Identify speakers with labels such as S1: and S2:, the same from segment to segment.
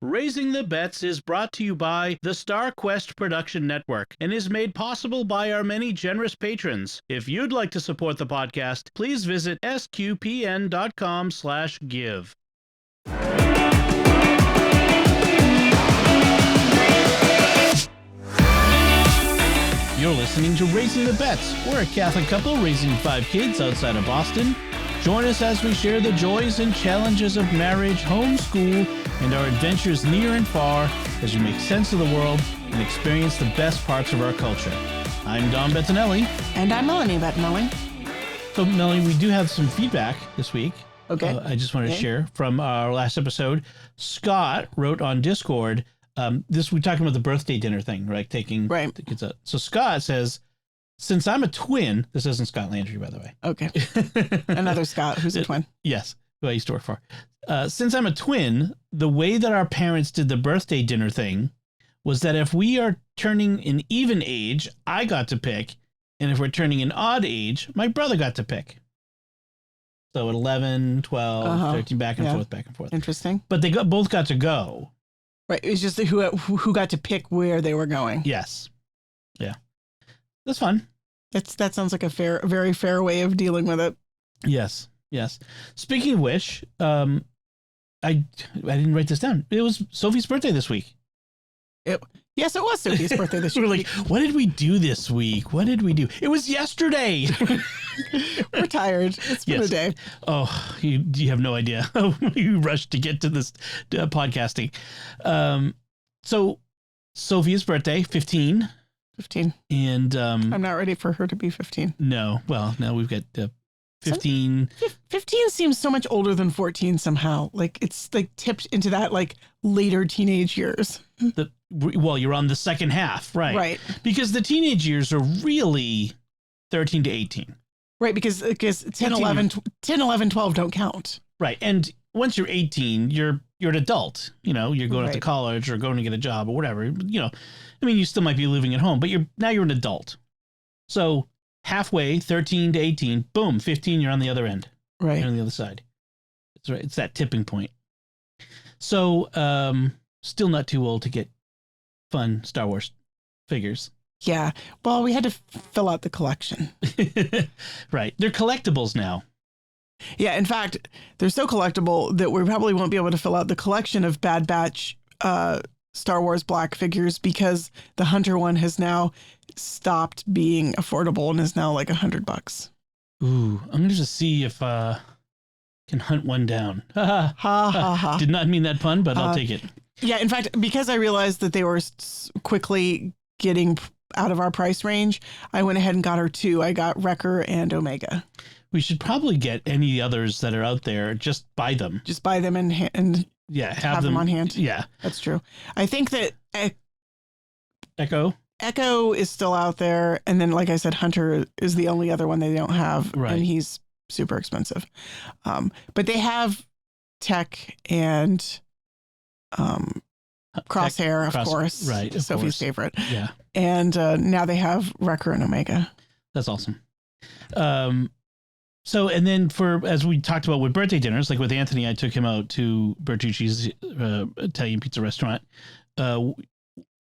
S1: Raising the Bets is brought to you by the Star Quest Production Network and is made possible by our many generous patrons. If you'd like to support the podcast, please visit sqpn.com/give. You're listening to Raising the Bets. We're a Catholic couple raising 5 kids outside of Boston. Join us as we share the joys and challenges of marriage, homeschool, and our adventures near and far as we make sense of the world and experience the best parts of our culture. I'm Don Bettinelli.
S2: And I'm Melanie Bettinelli.
S1: So, Melanie, we do have some feedback this week.
S2: Okay.
S1: I just want to share from our last episode. Scott wrote on Discord, we're talking about the birthday dinner thing, right? Taking the kids out. So Scott says, since I'm a twin, this isn't Scott Landry, by the way.
S2: Okay. Another Scott who's a twin.
S1: Yes, who I used to work for. Since I'm a twin, the way that our parents did the birthday dinner thing was that if we are turning an even age, I got to pick. And if we're turning an odd age, my brother got to pick. So at 11, 12, 13, back and forth.
S2: Interesting.
S1: But they both got to go.
S2: Right. It was just who got to pick where they were going.
S1: Yes. Yeah. That's fun.
S2: That sounds like a very fair way of dealing with it.
S1: Yes. Yes. Speaking of which, I didn't write this down. It was Sophie's birthday this week.
S2: Yes, it was Sophie's birthday this week.
S1: We're like, what did we do this week? What did we do? It was yesterday.
S2: We're tired. It's been a day.
S1: Oh, you have no idea. You rushed to get to this podcasting. So Sophia's birthday, 15.
S2: 15.
S1: And
S2: I'm not ready for her to be 15.
S1: No. Well, now we've got 15.
S2: 15 seems so much older than 14 somehow. Like it's like tipped into that like later teenage years.
S1: Well, you're on the second half, right?
S2: Right. Because
S1: the teenage years are really 13 to 18.
S2: Right, because 10, 11, 12 don't count.
S1: Right. And once you're 18, you're an adult. You know, you're going to college or going to get a job or whatever. You know, I mean, you still might be living at home, but now you're an adult. So halfway, 13 to 18, boom, 15, you're on the other end.
S2: Right.
S1: You're on the other side. It's right. It's that tipping point. So still not too old to get fun Star Wars figures.
S2: Yeah. Well, we had to fill out the collection.
S1: Right. They're collectibles now.
S2: Yeah. In fact, they're so collectible that we probably won't be able to fill out the collection of Bad Batch Star Wars black figures because the Hunter one has now stopped being affordable and is now like $100.
S1: Ooh, I'm going to just see if can hunt one down.
S2: Ha ha ha.
S1: Did not mean that pun, but I'll take it.
S2: Yeah. In fact, because I realized that they were quickly getting out of our price range, I went ahead and got her 2. I got Wrecker and Omega.
S1: We should probably get any others that are out there. Just buy them.
S2: Just buy them and have them on hand.
S1: Yeah,
S2: that's true. I think that
S1: Echo
S2: is still out there, and then, like I said, Hunter is the only other one they don't have, and he's super expensive. But they have Tech and Crosshair, of course.
S1: Right,
S2: Sophie's favorite.
S1: Yeah,
S2: and now they have Wrecker and Omega.
S1: That's awesome. So, and then as we talked about with birthday dinners, like with Anthony, I took him out to Bertucci's Italian pizza restaurant.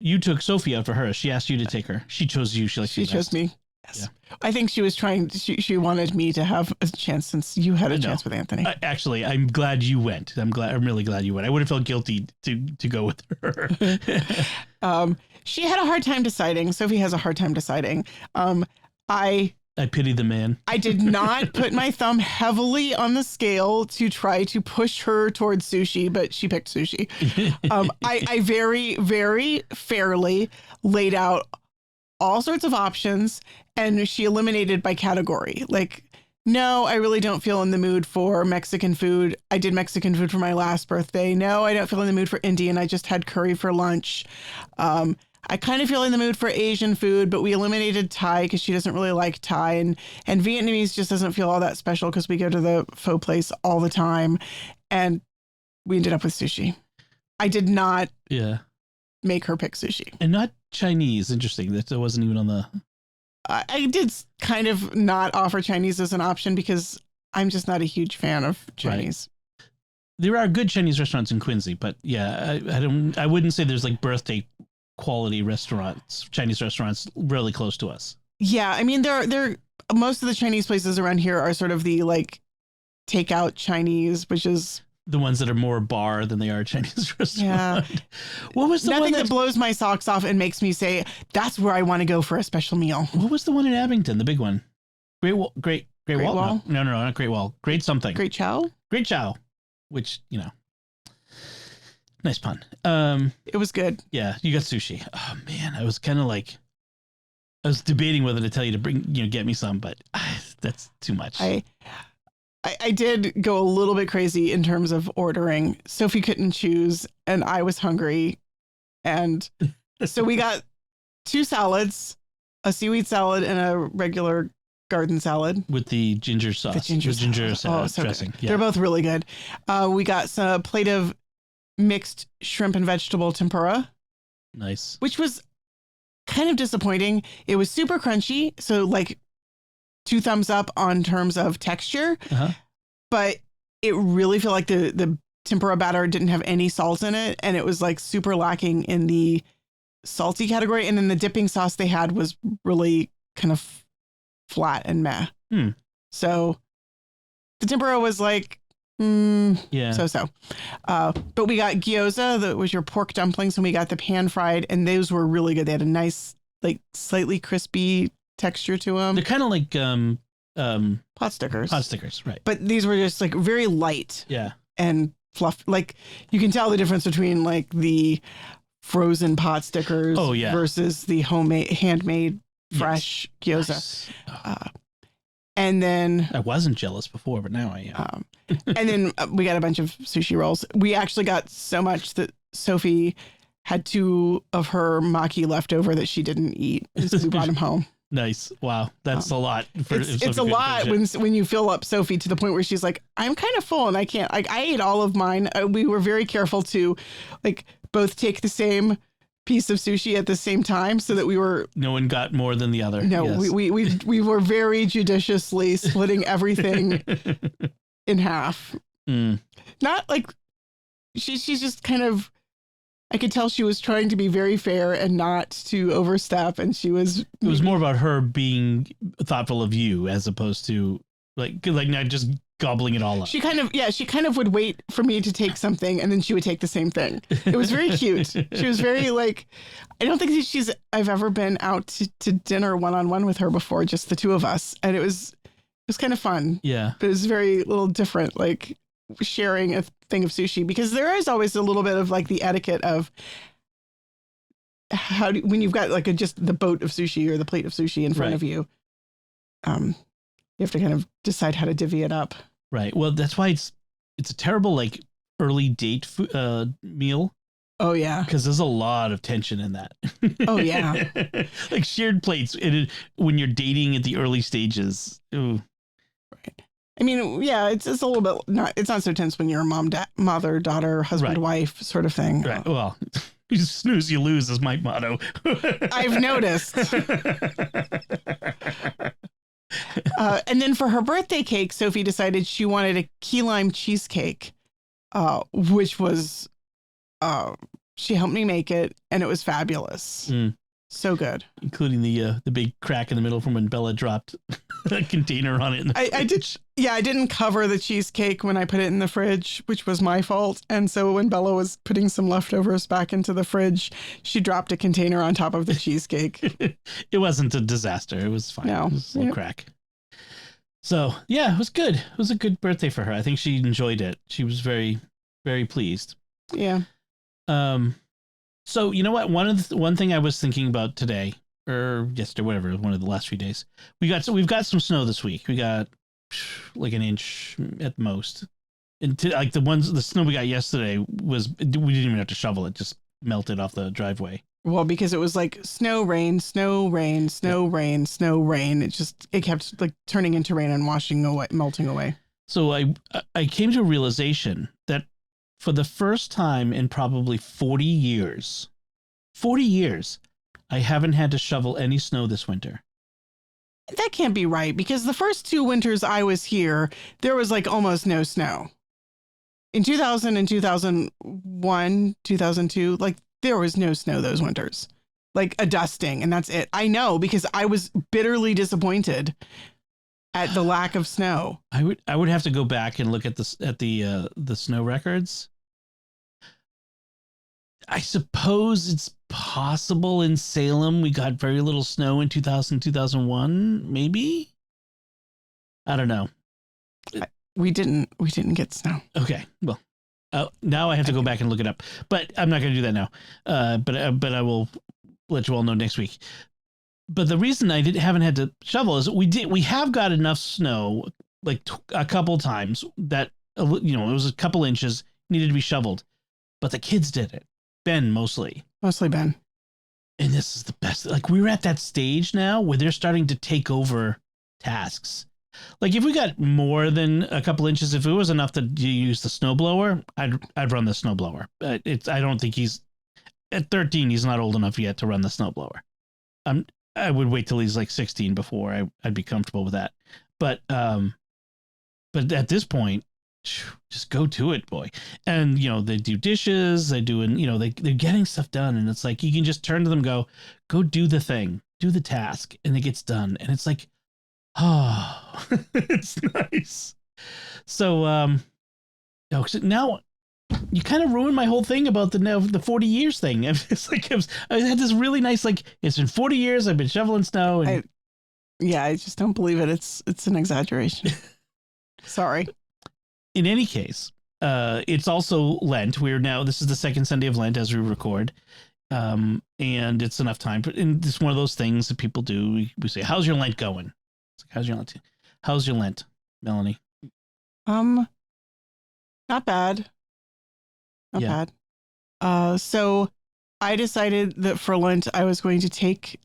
S1: You took Sophie out for her. She asked you to take her. She chose you. She
S2: chose me. Yes.
S1: Yeah.
S2: I think she was she wanted me to have a chance since you had a chance with Anthony.
S1: Actually, I'm glad you went. I'm really glad you went. I would have felt guilty to go with her.
S2: She had a hard time deciding. Sophie has a hard time deciding.
S1: I pity the man.
S2: I did not put my thumb heavily on the scale to try to push her towards sushi, but she picked sushi. I very, very fairly laid out all sorts of options, and she eliminated by category. Like, no, I really don't feel in the mood for Mexican food. I did Mexican food for my last birthday. No, I don't feel in the mood for Indian. I just had curry for lunch. I kind of feel in the mood for Asian food, but we eliminated Thai because she doesn't really like Thai. And Vietnamese just doesn't feel all that special because we go to the pho place all the time. And we ended up with sushi. I did not make her pick sushi.
S1: And not Chinese. Interesting. That wasn't even on the...
S2: I did kind of not offer Chinese as an option because I'm just not a huge fan of Chinese.
S1: There are good Chinese restaurants in Quincy, but yeah, I wouldn't say there's like birthday quality restaurants, Chinese restaurants really close to us.
S2: Yeah, I mean, there most of the Chinese places around here are sort of the like takeout Chinese, which is
S1: the ones that are more bar than they are Chinese restaurant.
S2: Yeah.
S1: What was the
S2: nothing
S1: one
S2: that blows my socks off and makes me say that's where I want to go for a special meal?
S1: What was the one in Abington? The big one? Great Wall? No, not Great Wall. Great something.
S2: Great Chow?
S1: Great Chow, which, you know, nice pun.
S2: It was good.
S1: Yeah, you got sushi. Oh man, I was kind of like, I was debating whether to tell you to get me some, but that's too much.
S2: I did go a little bit crazy in terms of ordering. Sophie couldn't choose, and I was hungry, and so we got 2 salads, a seaweed salad and a regular garden salad
S1: with the ginger sauce.
S2: The ginger sauce. So
S1: dressing. Yeah.
S2: They're both really good. We got a plate of mixed shrimp and vegetable tempura.
S1: Nice.
S2: Which was kind of disappointing. It was super crunchy, so like 2 thumbs up on terms of texture, but it really felt like the tempura batter didn't have any salt in it, and it was like super lacking in the salty category. And then the dipping sauce they had was really kind of flat and meh. So the tempura was like, so. But we got gyoza, that was your pork dumplings, and we got the pan fried, and those were really good. They had a nice, like slightly crispy texture to them.
S1: They're kind of like
S2: pot stickers.
S1: Pot stickers, right?
S2: But these were just like very light.
S1: Yeah.
S2: And fluff. Like you can tell the difference between like the frozen pot stickers versus the homemade, handmade, fresh gyoza.
S1: Nice.
S2: And then
S1: I wasn't jealous before, but now I am.
S2: And then we got a bunch of sushi rolls. We actually got so much that Sophie had 2 of her mahi left over that she didn't eat. So we brought them home.
S1: Nice. Wow. That's a lot.
S2: It's a lot when you fill up Sophie to the point where she's like, I'm kind of full and I can't. I ate all of mine. We were very careful to like both take the same piece of sushi at the same time so that we were
S1: no one got more than the other.
S2: No, yes. we were very judiciously splitting everything in half. Not like she's just kind of, I could tell she was trying to be very fair and not to overstep, and it was
S1: more about her being thoughtful of you as opposed to like not just gobbling it all up.
S2: She kind of would wait for me to take something and then she would take the same thing. It was very cute. She was very like, I don't think I've ever been out to dinner one-on-one with her before, just the 2 of us. And it was kind of fun.
S1: Yeah.
S2: But it was very little different, like sharing a thing of sushi, because there is always a little bit of like the etiquette of when you've got like just the boat of sushi or the plate of sushi in front of you, you have to kind of decide how to divvy it up.
S1: Right. Well, that's why it's a terrible like early date meal.
S2: Oh yeah.
S1: Because there's a lot of tension in that.
S2: Oh yeah.
S1: Like shared plates when you're dating at the early stages. Ooh.
S2: Right. I mean, yeah, it's a little bit it's not so tense when you're a mother, daughter, husband, wife sort of thing.
S1: Right. Well, you snooze, you lose is my motto.
S2: I've noticed. And then for her birthday cake, Sophie decided she wanted a key lime cheesecake, which was, she helped me make it, and it was fabulous. So good. Including
S1: the big crack in the middle from when Bella dropped a container on it.
S2: I did. Yeah, I didn't cover the cheesecake when I put it in the fridge, which was my fault. And so when Bella was putting some leftovers back into the fridge, she dropped a container on top of the cheesecake.
S1: It wasn't a disaster. It was fine.
S2: No.
S1: It was a little crack. So, yeah, it was good. It was a good birthday for her. I think she enjoyed it. She was very, very pleased.
S2: Yeah.
S1: So, you know what? One thing I was thinking about today, or yesterday, whatever, one of the last few days, we've got some snow this week. We got like an inch at most. And like the snow we got yesterday we didn't even have to shovel it, just melted off the driveway.
S2: Well, because it was like snow, rain, snow, rain, snow, rain, snow, rain. It kept like turning into rain and washing away, melting away.
S1: So I came to a realization that for the first time in probably 40 years, I haven't had to shovel any snow this winter.
S2: That can't be right, because the first 2 winters I was here, there was like almost no snow. in 2000 and 2001, 2002, like there was no snow those winters, like a dusting, and that's it. I know, because I was bitterly disappointed at the lack of snow.
S1: I would have to go back and look at the snow records. I suppose it's possible in Salem we got very little snow in 2000, 2001, maybe. I don't know.
S2: We didn't get snow.
S1: Okay, well, now I have to go back and look it up, but I'm not going to do that now. But I will let you all know next week. But the reason I haven't had to shovel is we have got enough snow, like a couple times that, it was a couple inches, needed to be shoveled, but the kids did it. Ben mostly
S2: Ben.
S1: And this is the best. Like, we're at that stage now where they're starting to take over tasks. Like, if we got more than a couple inches, if it was enough to use the snowblower, I'd run the snowblower. I don't think at 13, he's not old enough yet to run the snowblower. I would wait till he's like 16 before I'd be comfortable with that. But at this point, just go to it, boy. And, they do dishes, they're getting stuff done. And it's like, you can just turn to them, go do the thing, do the task, and it gets done. And it's like, oh, it's nice. So, now you kind of ruined my whole thing about the 40 years thing. It's like, I had this really nice, like, it's been 40 years, I've been shoveling snow. And
S2: I just don't believe it. It's an exaggeration. Sorry.
S1: In any case, it's also Lent. This is the second Sunday of Lent as we record. And it's enough time. And it's one of those things that people do. We say, how's your Lent going? It's like, how's your Lent, Melanie?
S2: Not bad. Not bad. So I decided that for Lent, I was going to take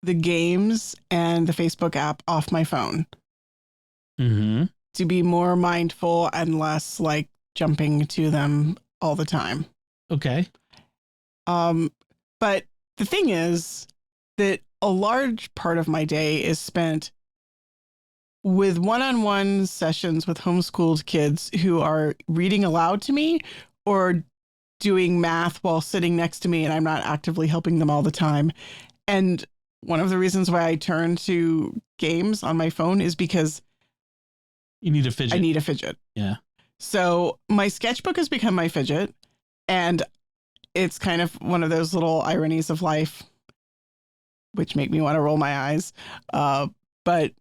S2: the games and the Facebook app off my phone.
S1: Mm-hmm.
S2: To be more mindful and less like jumping to them all the time.
S1: Okay.
S2: But the thing is that a large part of my day is spent with one-on-one sessions with homeschooled kids who are reading aloud to me or doing math while sitting next to me, and I'm not actively helping them all the time. And one of the reasons why I turn to games on my phone is because
S1: you need a fidget.
S2: I need a fidget.
S1: Yeah.
S2: So my sketchbook has become my fidget, and it's kind of one of those little ironies of life, which make me want to roll my eyes. But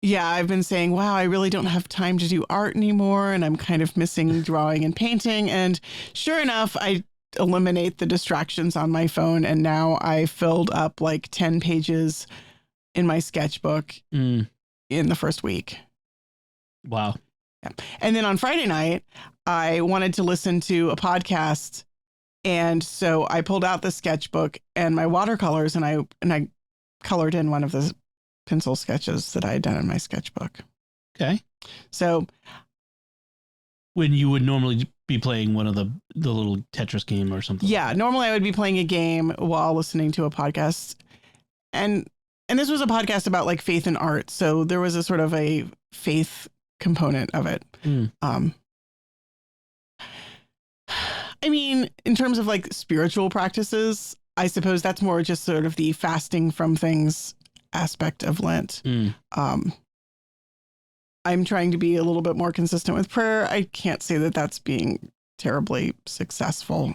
S2: yeah, I've been saying, wow, I really don't have time to do art anymore, and I'm kind of missing drawing and painting. And sure enough, I eliminate the distractions on my phone, and now I filled up like 10 pages in my sketchbook in the first week.
S1: Wow.
S2: Yeah. And then on Friday night, I wanted to listen to a podcast. And so I pulled out the sketchbook and my watercolors, and I colored in one of the pencil sketches that I had done in my sketchbook.
S1: Okay.
S2: So
S1: when you would normally be playing one of the little Tetris game or something.
S2: Yeah. Like normally I would be playing a game while listening to a podcast. And this was a podcast about like faith and art. So there was a sort of a faith component of it. I mean, in terms of like spiritual practices, I suppose that's more just sort of the fasting from things aspect of Lent. I'm trying to be a little bit more consistent with prayer. I can't say that that's being terribly successful.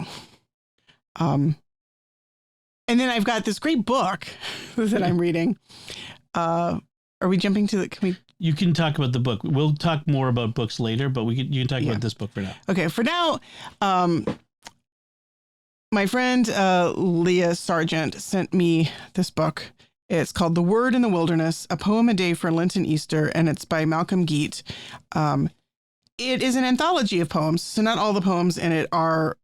S2: And then I've got this great book that I'm reading. Are we jumping to the,
S1: You can talk about the book. We'll talk more about books later, but you can talk about this book for now.
S2: Okay. For now, my friend Leah Sargent sent me this book. It's called The Word in the Wilderness, a poem a day for Lent and Easter, and it's by Malcolm Geet. It is an anthology of poems, so not all the poems in it are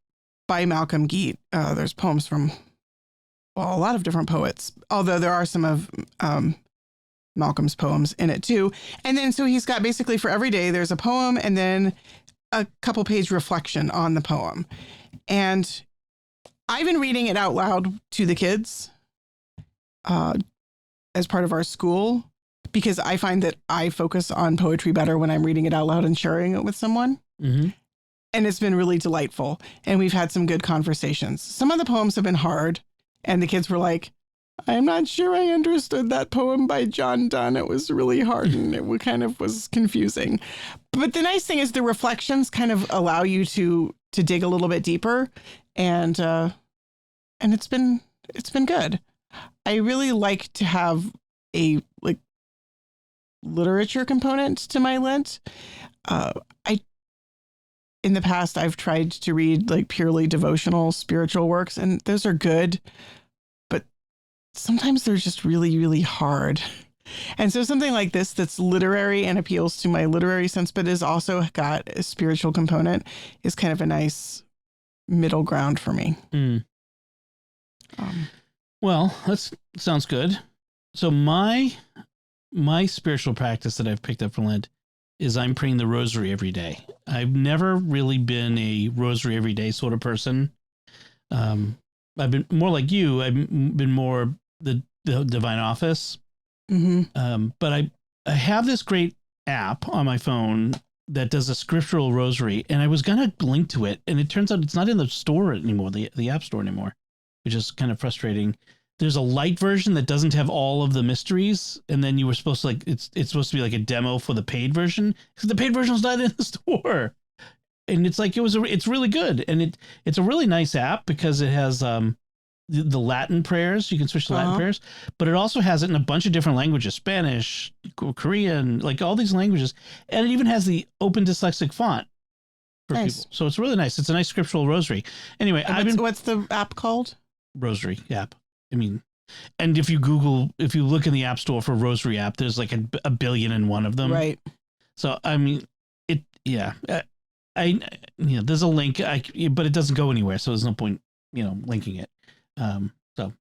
S2: by Malcolm Geet. There's poems from a lot of different poets, although there are some of Malcolm's poems in it too. And then so he's got basically for every day there's a poem and then a couple page reflection on the poem. And I've been reading it out loud to the kids as part of our school, because I find that I focus on poetry better when I'm reading it out loud and sharing it with someone.
S1: Mm-hmm.
S2: And it's been really delightful. And we've had some good conversations. Some of the poems have been hard. And the kids were like, I'm not sure I understood that poem by John Donne. It was really hard and it kind of was confusing. But the nice thing is the reflections kind of allow you to dig a little bit deeper. And it's been good. I really like to have a literature component to my Lent. In the past, I've tried to read purely devotional spiritual works, and those are good, but sometimes they're just really, really hard. And so something like this that's literary and appeals to my literary sense, but has also got a spiritual component is kind of a nice middle ground for me.
S1: Well, that sounds good. So my spiritual practice that I've picked up for Lent is I'm praying the rosary every day. I've never really been a rosary every day sort of person. I've been more like you. I've been more the divine office. Mm-hmm. But I have this great app on my phone that does a scriptural rosary, and I was going to link to it, and it turns out it's not in the store anymore, the app store anymore, which is kind of frustrating. There's a light version that doesn't have all of the mysteries, and then you were supposed to it's supposed to be like a demo for the paid version, because the paid version is not in the store. And it's it's really good, and it's a really nice app because it has the Latin prayers. You can switch to Latin prayers, but it also has it in a bunch of different languages: Spanish, Korean, all these languages, and it even has the open dyslexic font for people. So it's really nice. It's a nice scriptural rosary. Anyway,
S2: what's the app called?
S1: Rosary app. I mean, and if you look in the App Store for Rosary app, there's a 1,000,000,001 of them.
S2: Right.
S1: So, I mean, there's a link, but it doesn't go anywhere. So there's no point, linking it. So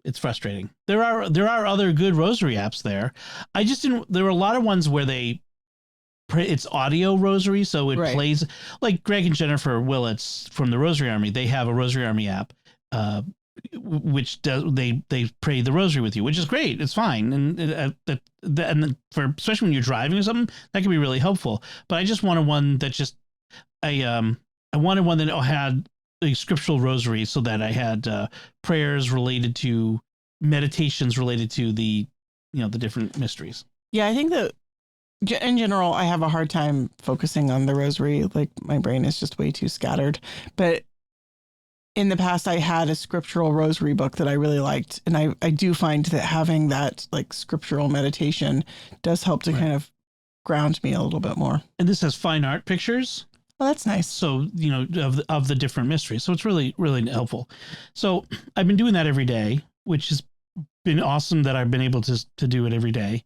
S1: it's frustrating. There are other good Rosary apps there. There were a lot of ones where it's audio rosary. So it plays like Greg and Jennifer Willits from the Rosary Army. They have a Rosary Army app, which they pray the rosary with you, which is great. It's fine, and for especially when you're driving or something, that can be really helpful. But I just wanted one that I wanted one that had a scriptural rosary, so that I had prayers related to meditations related to the different mysteries.
S2: Yeah, I think that in general, I have a hard time focusing on the rosary. My brain is just way too scattered, but in the past, I had a scriptural rosary book that I really liked. And I do find that having that scriptural meditation does help to kind of ground me a little bit more.
S1: And this has fine art pictures.
S2: Oh, that's nice.
S1: So, of the different mysteries. So it's really, really helpful. So I've been doing that every day, which has been awesome that I've been able to do it every day.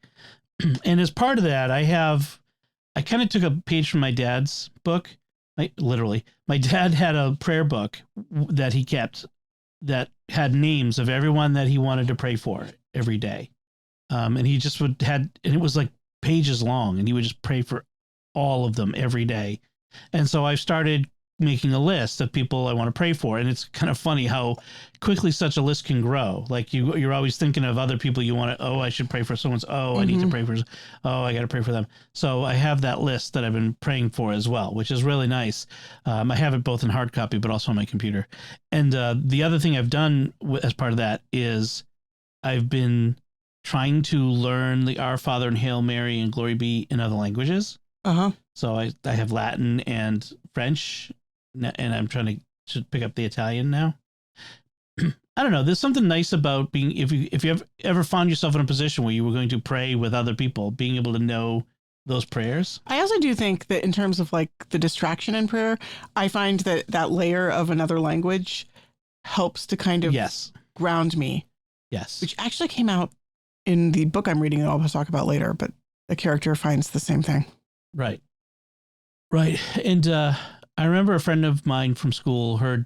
S1: And as part of that, I kind of took a page from my dad's book. Literally, my dad had a prayer book that he kept that had names of everyone that he wanted to pray for every day. And he just and it was pages long, and he would just pray for all of them every day. And so I started making a list of people I want to pray for. And it's kind of funny how quickly such a list can grow. You're always thinking of other people you want to, I should pray for someone's, I need to pray for, I got to pray for them. So I have that list that I've been praying for as well, which is really nice. I have it both in hard copy, but also on my computer. And the other thing I've done as part of that is I've been trying to learn the Our Father and Hail Mary and Glory Be in other languages. So I have Latin and French, and I'm trying to pick up the Italian now. I don't know. There's something nice about being, if you ever found yourself in a position where you were going to pray with other people, being able to know those prayers.
S2: I also do think that in terms of the distraction in prayer, I find that layer of another language helps to kind of ground me.
S1: Yes.
S2: Which actually came out in the book I'm reading that I'll talk about later, but the character finds the same thing.
S1: Right. And I remember a friend of mine from school, her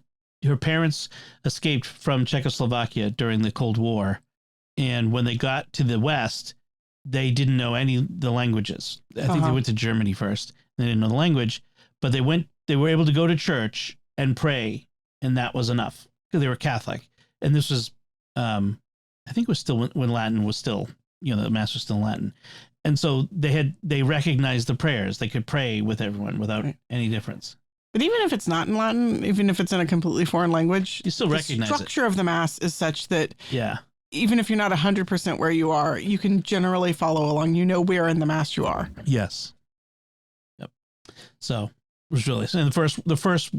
S1: parents escaped from Czechoslovakia during the Cold War. And when they got to the West, they didn't know any of the languages. I think they went to Germany first. They didn't know the language, but they were able to go to church and pray. And that was enough because they were Catholic. And this was, I think it was still when Latin was still, the mass was still in Latin. And so they recognized the prayers. They could pray with everyone without any difference.
S2: But even if it's not in Latin, even if it's in a completely foreign language,
S1: You still recognize
S2: the
S1: it.
S2: structure of the Mass is such that
S1: Yeah.
S2: even if you're not 100% where you are, you can generally follow along. You know where in the Mass you are.
S1: Yes. Yep. So it was really, and the first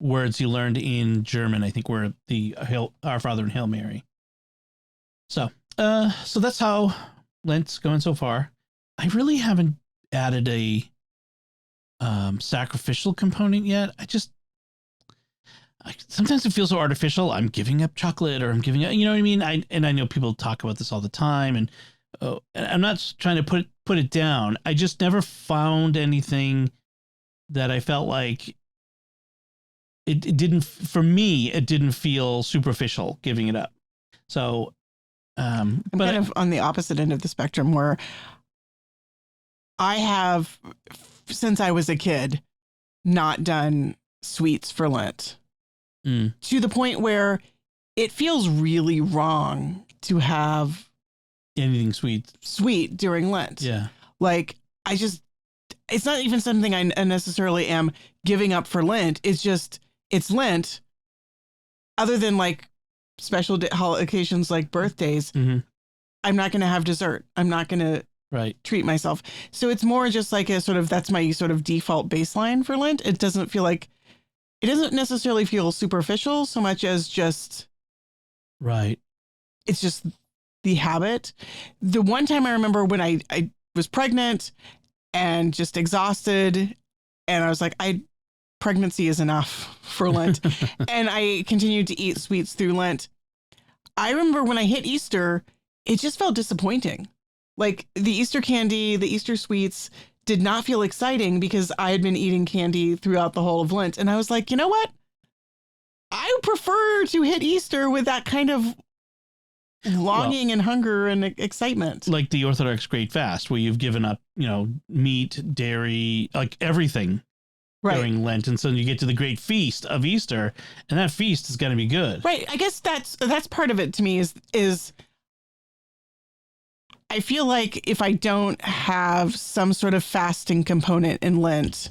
S1: words you learned in German, I think, were the Our Father and Hail Mary. So that's how Lent's going so far. I really haven't added a sacrificial component yet. Sometimes it feels so artificial. I'm giving up chocolate, or I'm giving up, you know what I mean? I know people talk about this all the time, and I'm not trying to put it down. I just never found anything that I felt like it didn't, for me, it didn't feel superficial giving it up. So,
S2: I'm kind of on the opposite end of the spectrum, where I have, since I was a kid, not done sweets for Lent. To the point where it feels really wrong to have
S1: anything sweet
S2: during Lent.
S1: Yeah.
S2: Like, it's not even something I necessarily am giving up for Lent. It's just, it's Lent. Other than like special occasions like birthdays, I'm not going to have dessert. I'm not going to treat myself. So it's more just like a sort of, that's my sort of default baseline for Lent. It doesn't necessarily feel superficial so much as just, it's just the habit. The one time I remember when I was pregnant and just exhausted, and I was like, pregnancy is enough for Lent. And I continued to eat sweets through Lent. I remember when I hit Easter, it just felt disappointing. Like the Easter candy, the Easter sweets did not feel exciting because I had been eating candy throughout the whole of Lent. And I was like, you know what? I prefer to hit Easter with that kind of longing and hunger and excitement.
S1: Like the Orthodox Great Fast, where you've given up, meat, dairy, like everything during Lent. And so you get to the great feast of Easter, and that feast is going to be good.
S2: Right. I guess that's part of it to me is I feel like if I don't have some sort of fasting component in Lent,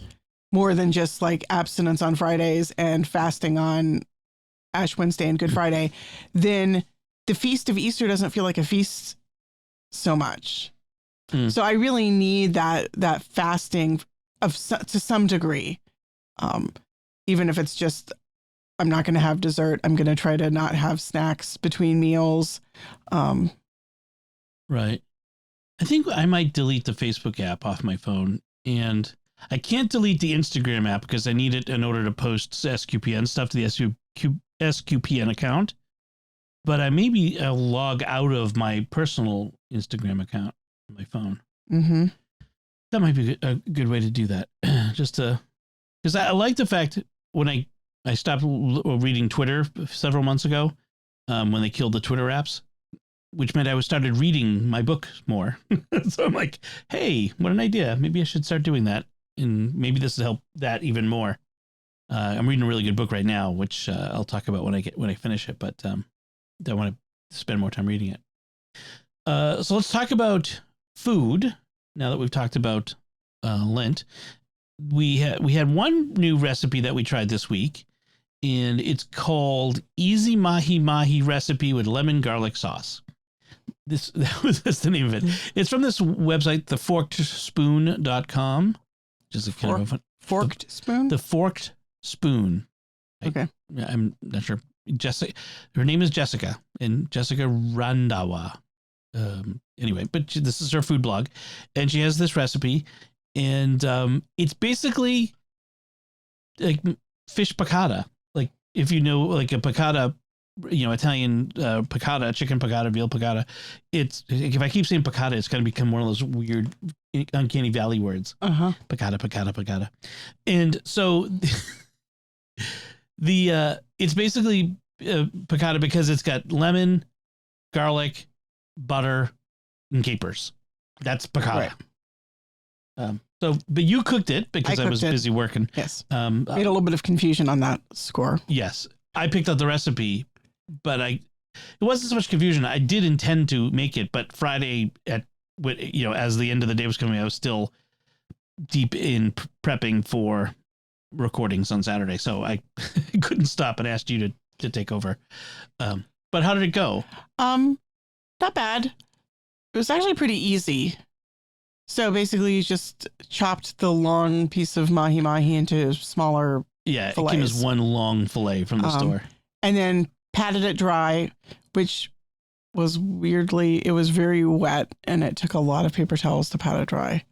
S2: more than just like abstinence on Fridays and fasting on Ash Wednesday and Good Friday, then the feast of Easter doesn't feel like a feast so much. So I really need that fasting to some degree. Even if it's just, I'm not going to have dessert. I'm going to try to not have snacks between meals.
S1: Right. I think I might delete the Facebook app off my phone, and I can't delete the Instagram app because I need it in order to post SQPN stuff to the SQPN account. But I'll log out of my personal Instagram account on my phone. That might be a good way to do that. Because I like the fact when I stopped reading Twitter several months ago, when they killed the Twitter apps, which meant I started reading my book more. So I'm like, hey, what an idea. Maybe I should start doing that. And maybe this will help that even more. I'm reading a really good book right now, which I'll talk about when I finish it, but I want to spend more time reading it. So let's talk about food. Now that we've talked about Lent, we had one new recipe that we tried this week, and it's called Easy Mahi Recipe with Lemon Garlic Sauce. That's the name of it. It's from this website, theforkedspoon.com. Just a kind of a
S2: forked spoon?
S1: The Forked Spoon.
S2: Okay.
S1: I'm not sure. Her name is Jessica, and Jessica Randawa. Anyway, but this is her food blog, and she has this recipe, and it's basically like fish piccata. Like if you know, like a piccata, Italian piccata, chicken piccata, veal piccata. It's, if I keep saying piccata, it's going to become one of those weird uncanny valley words. Piccata. And so it's basically piccata because it's got lemon, garlic, butter, and capers. That's piccata. Right. But you cooked it because I was busy working.
S2: Yes. Made a little bit of confusion on that score.
S1: Yes. I picked up the recipe, but it wasn't so much confusion. I did intend to make it, but Friday as the end of the day was coming, I was still deep in prepping for recordings on Saturday, so I couldn't stop and asked you to take over. But how did it go?
S2: Not bad. It was actually pretty easy. So basically, you just chopped the long piece of mahi mahi into smaller
S1: Yeah,
S2: fillets.
S1: it came as one long fillet from the store.
S2: And then patted it dry, which was it was very wet, and it took a lot of paper towels to pat it dry.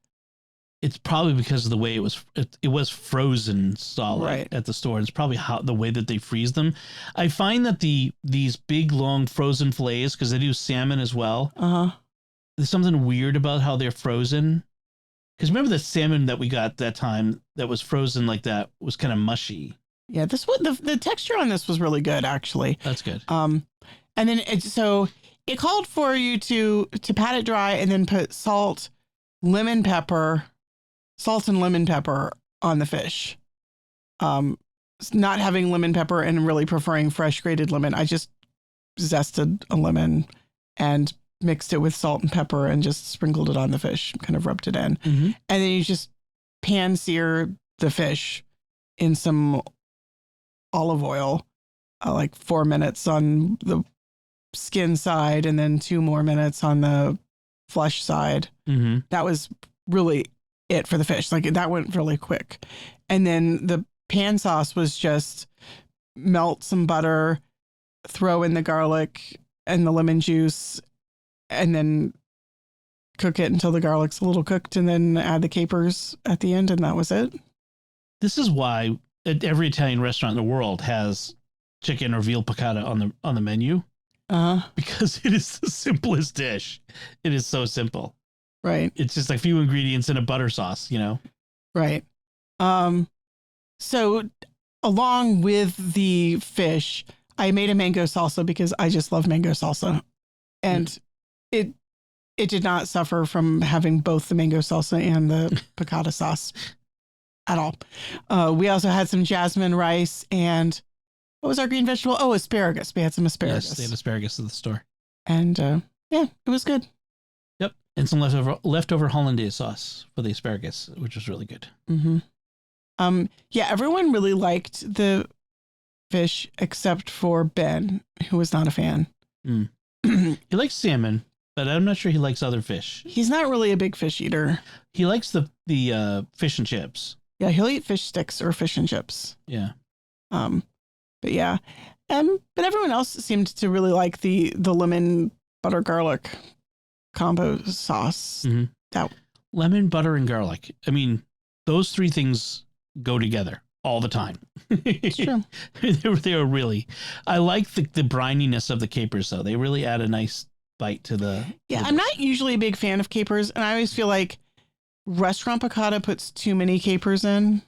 S1: It's probably because of the way it was frozen solid at the store. It's probably the way that they freeze them. I find that these big long frozen fillets, because they do salmon as well. There's something weird about how they're frozen. Because remember the salmon that we got that time that was frozen like that was kind of mushy.
S2: Yeah, the texture on this was really good, actually.
S1: That's good.
S2: And then it called for you to pat it dry and then put salt and lemon pepper on the fish. Not having lemon pepper and really preferring fresh grated lemon, I just zested a lemon and mixed it with salt and pepper and just sprinkled it on the fish, kind of rubbed it in.
S1: Mm-hmm.
S2: And then you just pan sear the fish in some olive oil, like 4 minutes on the skin side and then 2 more minutes on the flesh side.
S1: Mm-hmm.
S2: That was really it for the fish. Like that went really quick. And then the pan sauce was just melt some butter, throw in the garlic and the lemon juice, and then cook it until the garlic's a little cooked, and then add the capers at the end, and that was it.
S1: This is why every Italian restaurant in the world has chicken or veal piccata on the menu. Because it is the simplest dish. It is so simple.
S2: Right.
S1: It's just a few ingredients and a butter sauce,
S2: Right. So along with the fish, I made a mango salsa because I just love mango salsa. And it did not suffer from having both the mango salsa and the piccata sauce at all. We also had some jasmine rice and what was our green vegetable? Oh, asparagus. We had some asparagus.
S1: Yes, they had asparagus at the store.
S2: And it was good.
S1: Yep. And some leftover hollandaise sauce for the asparagus, which was really good.
S2: Mm-hmm. Everyone really liked the fish except for Ben, who was not a fan.
S1: He likes salmon, but I'm not sure he likes other fish.
S2: He's not really a big fish eater.
S1: He likes the fish and chips.
S2: Yeah, he'll eat fish sticks or fish and chips.
S1: Yeah.
S2: But yeah. But everyone else seemed to really like the lemon butter garlic combo sauce.
S1: Mm-hmm. Lemon, butter, and garlic. I mean, those three things go together all the time.
S2: It's true.
S1: they are really. I like the brininess of the capers, though. They really add a nice bite to the.
S2: Yeah, I'm not usually a big fan of capers, and I always feel like restaurant piccata puts too many capers in.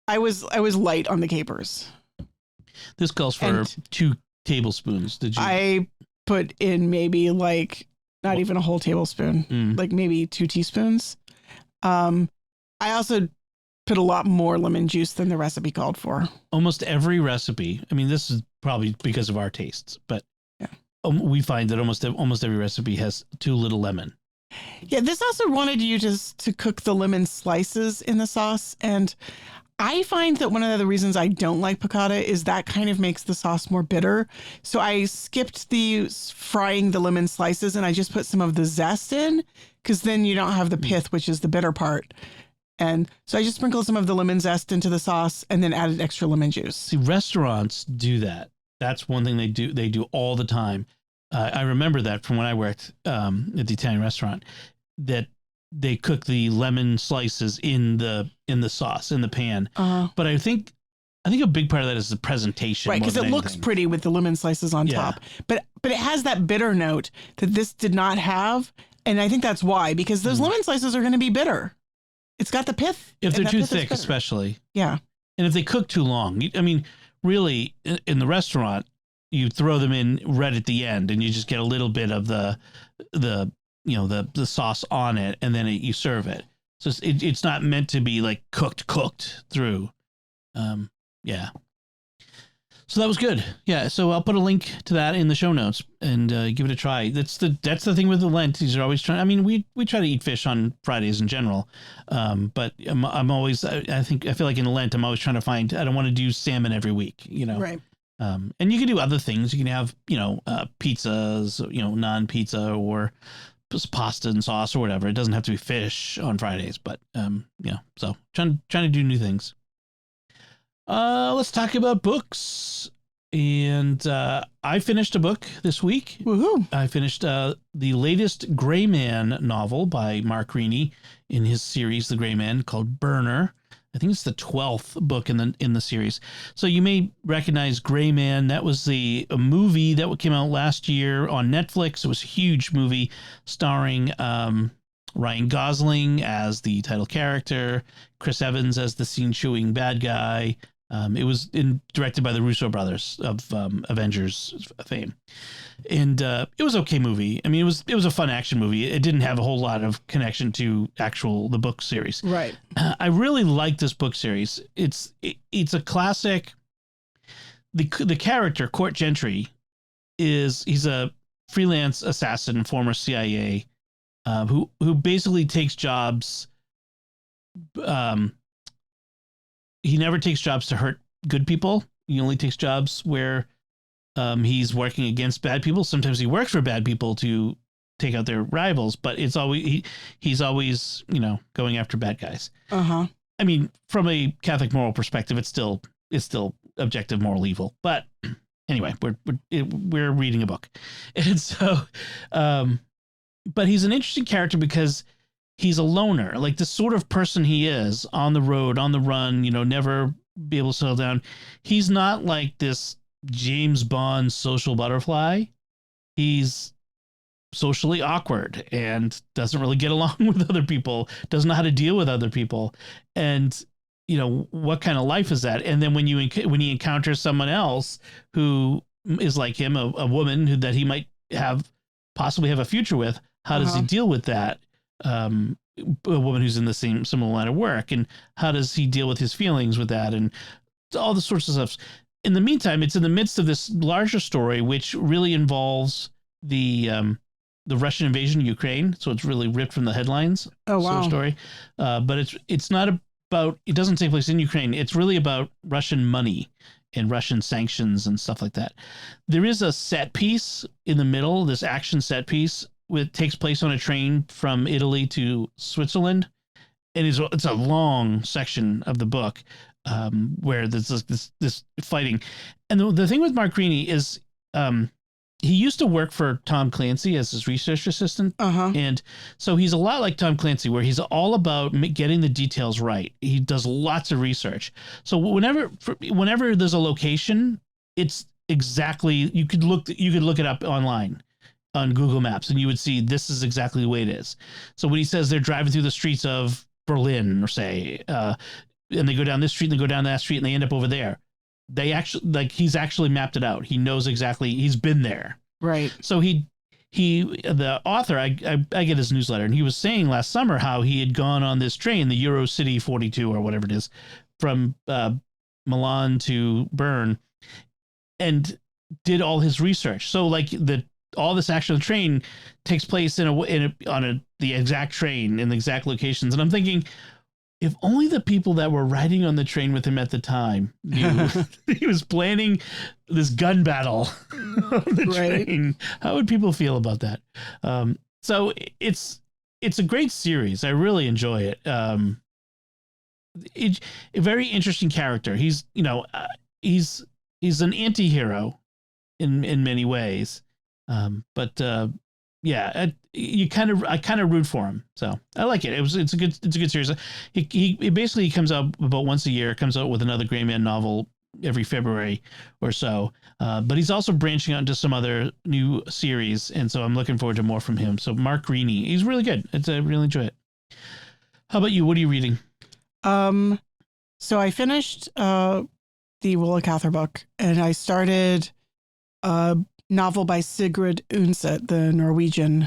S2: I was light on the capers.
S1: This calls for 2 tablespoons. Did you?
S2: I put in maybe like not even a whole tablespoon, like maybe 2 teaspoons. I also put a lot more lemon juice than the recipe called for.
S1: Almost every recipe. I mean, this is probably because of our tastes, but we find that almost every recipe has too little lemon.
S2: Yeah, this also wanted you to cook the lemon slices in the sauce, and I find that one of the reasons I don't like piccata is that kind of makes the sauce more bitter. So I skipped the frying the lemon slices and I just put some of the zest in, because then you don't have the pith, which is the bitter part. And so I just sprinkled some of the lemon zest into the sauce and then added extra lemon juice.
S1: See, restaurants do that. That's one thing they do. They do all the time. I remember that from when I worked at the Italian restaurant, that they cook the lemon slices in the sauce in the pan. But I think a big part of that is the presentation,
S2: right? Because it looks pretty with the lemon slices on top, but it has that bitter note that this did not have, and I think that's why, because those lemon slices are going to be bitter. It's got the pith.
S1: If they're too thick, especially.
S2: Yeah.
S1: And if they cook too long, I mean, really, in the restaurant, you throw them in right at the end, and you just get a little bit of the sauce on it, and then you serve it. So it's not meant to be like cooked through. Yeah. So that was good. Yeah. So I'll put a link to that in the show notes and give it a try. That's the thing with the Lent. These are always trying. I mean, we try to eat fish on Fridays in general, but I'm always. I feel like in Lent I'm always trying to find. I don't want to do salmon every week.
S2: Right.
S1: And you can do other things. You can have pizzas, non-pizza or just pasta and sauce or whatever. It doesn't have to be fish on Fridays, but so trying to do new things. Let's talk about books. And I finished a book this week.
S2: Woohoo!
S1: I finished the latest Gray Man novel by Mark Greaney in his series, The Gray Man, called Burner. I think it's the 12th book in the series. So you may recognize Gray Man. That was a movie that came out last year on Netflix. It was a huge movie starring Ryan Gosling as the title character, Chris Evans as the scene-chewing bad guy. It was directed by the Russo brothers of Avengers fame, and it was an okay movie. I mean, it was a fun action movie. It didn't have a whole lot of connection to the book series.
S2: Right.
S1: I really like this book series. It's a classic. The character Court Gentry he's a freelance assassin, former CIA, who basically takes jobs. He never takes jobs to hurt good people. He only takes jobs where he's working against bad people. Sometimes he works for bad people to take out their rivals, but it's always he's always going after bad guys.
S2: Uh-huh.
S1: I mean, from a Catholic moral perspective, it's still objective moral evil. But anyway, we're reading a book, and so but he's an interesting character because he's a loner, like the sort of person he is on the road, on the run, never be able to settle down. He's not like this James Bond social butterfly. He's socially awkward and doesn't really get along with other people, doesn't know how to deal with other people. And, what kind of life is that? And then when he encounters someone else who is like him, a woman that he might possibly have a future with, how does he deal with that? A woman who's in the similar line of work, and how does he deal with his feelings with that, and all the sorts of stuff. In the meantime, it's in the midst of this larger story, which really involves the Russian invasion of Ukraine. So it's really ripped from the headlines.
S2: Oh, wow.
S1: Sort of story. But it's not about, it doesn't take place in Ukraine. It's really about Russian money and Russian sanctions and stuff like that. There is a set piece in the middle, this action set piece, it takes place on a train from Italy to Switzerland, and it's a long section of the book where there's this fighting. And the thing with Mark Greaney is he used to work for Tom Clancy as his research assistant, and so he's a lot like Tom Clancy, where he's all about getting the details right. He does lots of research. So whenever there's a location, it's exactly you could look it up online on Google Maps, and you would see this is exactly the way it is. So when he says they're driving through the streets of Berlin, or say, and they go down this street and they go down that street and they end up over there, he's actually mapped it out. He knows exactly. He's been there.
S2: Right.
S1: So the author, I get his newsletter, and he was saying last summer how he had gone on this train, the EuroCity 42 or whatever it is, from Milan to Bern, and did all his research. So all this action on the train takes place on the exact train in the exact locations. And I'm thinking, if only the people that were riding on the train with him at the time knew he was planning this gun battle on the train, how would people feel about that? So it's a great series. I really enjoy it. A very interesting character. He's an anti-hero in many ways. But I kind of root for him. So I like it. It's a good series. He basically comes out about once a year, comes out with another Gray Man novel every February or so. But he's also branching out into some other new series. And so I'm looking forward to more from him. So Mark Greaney, he's really good. I really enjoy it. How about you? What are you reading?
S2: So I finished, the Willa Cather book, and I started, novel by Sigrid Undset, the Norwegian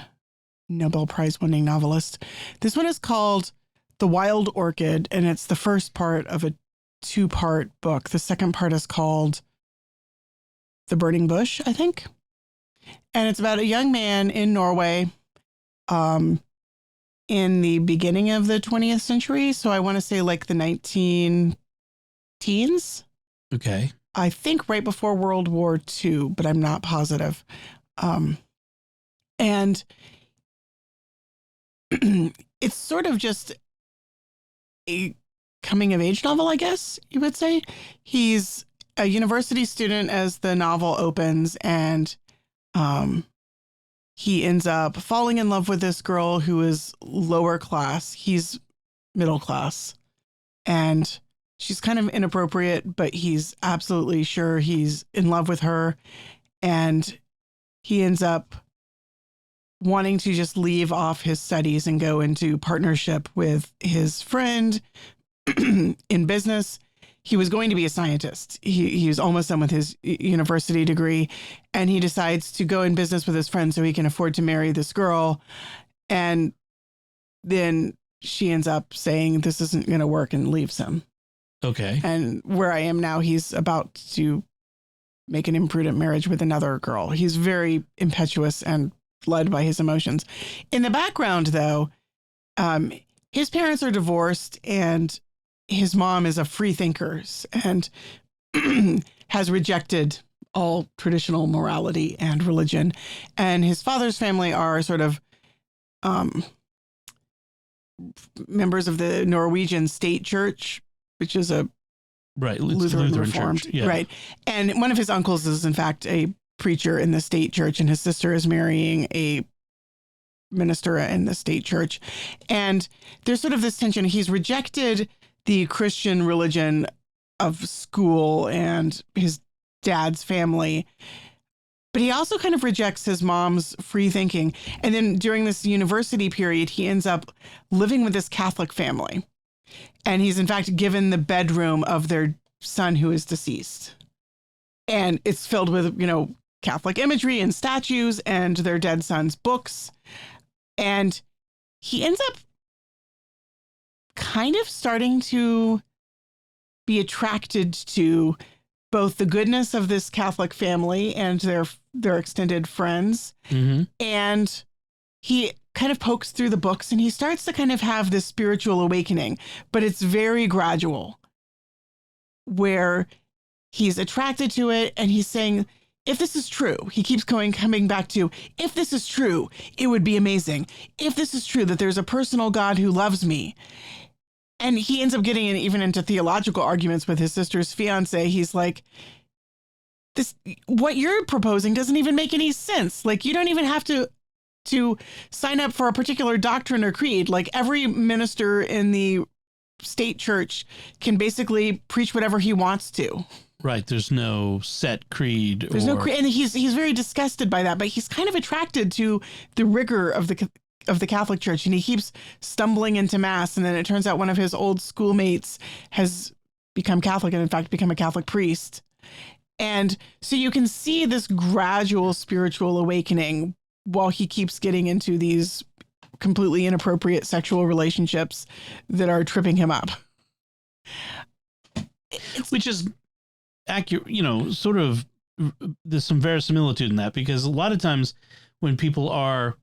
S2: Nobel Prize winning novelist. This one is called The Wild Orchid, and it's the first part of a 2-part book. The second part is called The Burning Bush, I think. And it's about a young man in Norway in the beginning of the 20th century. So I want to say like the 19 teens.
S1: Okay.
S2: I think right before World War II, but I'm not positive. And it's sort of just a coming of age novel, I guess you would say. He's a university student as the novel opens, and he ends up falling in love with this girl who is lower class. He's middle class, and she's kind of inappropriate, but he's absolutely sure he's in love with her. And he ends up wanting to just leave off his studies and go into partnership with his friend in business. He was going to be a scientist. He was almost done with his university degree, and he decides to go in business with his friend so he can afford to marry this girl. And then she ends up saying this isn't going to work and leaves him.
S1: Okay.
S2: And where I am now, he's about to make an imprudent marriage with another girl. He's very impetuous and led by his emotions. In the background, though, his parents are divorced, and his mom is a free thinker and has rejected all traditional morality and religion. And his father's family are sort of members of the Norwegian state church, which is a Lutheran Reformed.
S1: Church. Yeah.
S2: Right. And one of his uncles is, in fact, a preacher in the state church, and his sister is marrying a minister in the state church. And there's sort of this tension. He's rejected the Christian religion of school and his dad's family, but he also kind of rejects his mom's free thinking. And then during this university period, he ends up living with this Catholic family. And he's in fact given the bedroom of their son who is deceased. And it's filled with, Catholic imagery and statues and their dead son's books. And he ends up kind of starting to be attracted to both the goodness of this Catholic family and their extended friends.
S1: Mm-hmm.
S2: And he kind of pokes through the books, and he starts to kind of have this spiritual awakening, but it's very gradual, where he's attracted to it. And he's saying, if this is true, he keeps coming back to, if this is true, it would be amazing. If this is true, that there's a personal God who loves me. And he ends up getting even into theological arguments with his sister's fiance. He's like, what you're proposing doesn't even make any sense. Like, you don't even have to sign up for a particular doctrine or creed. Like, every minister in the state church can basically preach whatever he wants to.
S1: Right. There's no set creed.
S2: There's no creed. And he's very disgusted by that, but he's kind of attracted to the rigor of the Catholic Church, and he keeps stumbling into mass. And then it turns out one of his old schoolmates has become Catholic, and in fact become a Catholic priest. And so you can see this gradual spiritual awakening while he keeps getting into these completely inappropriate sexual relationships that are tripping him up.
S1: Which is accurate, sort of, there's some verisimilitude in that, because a lot of times when people are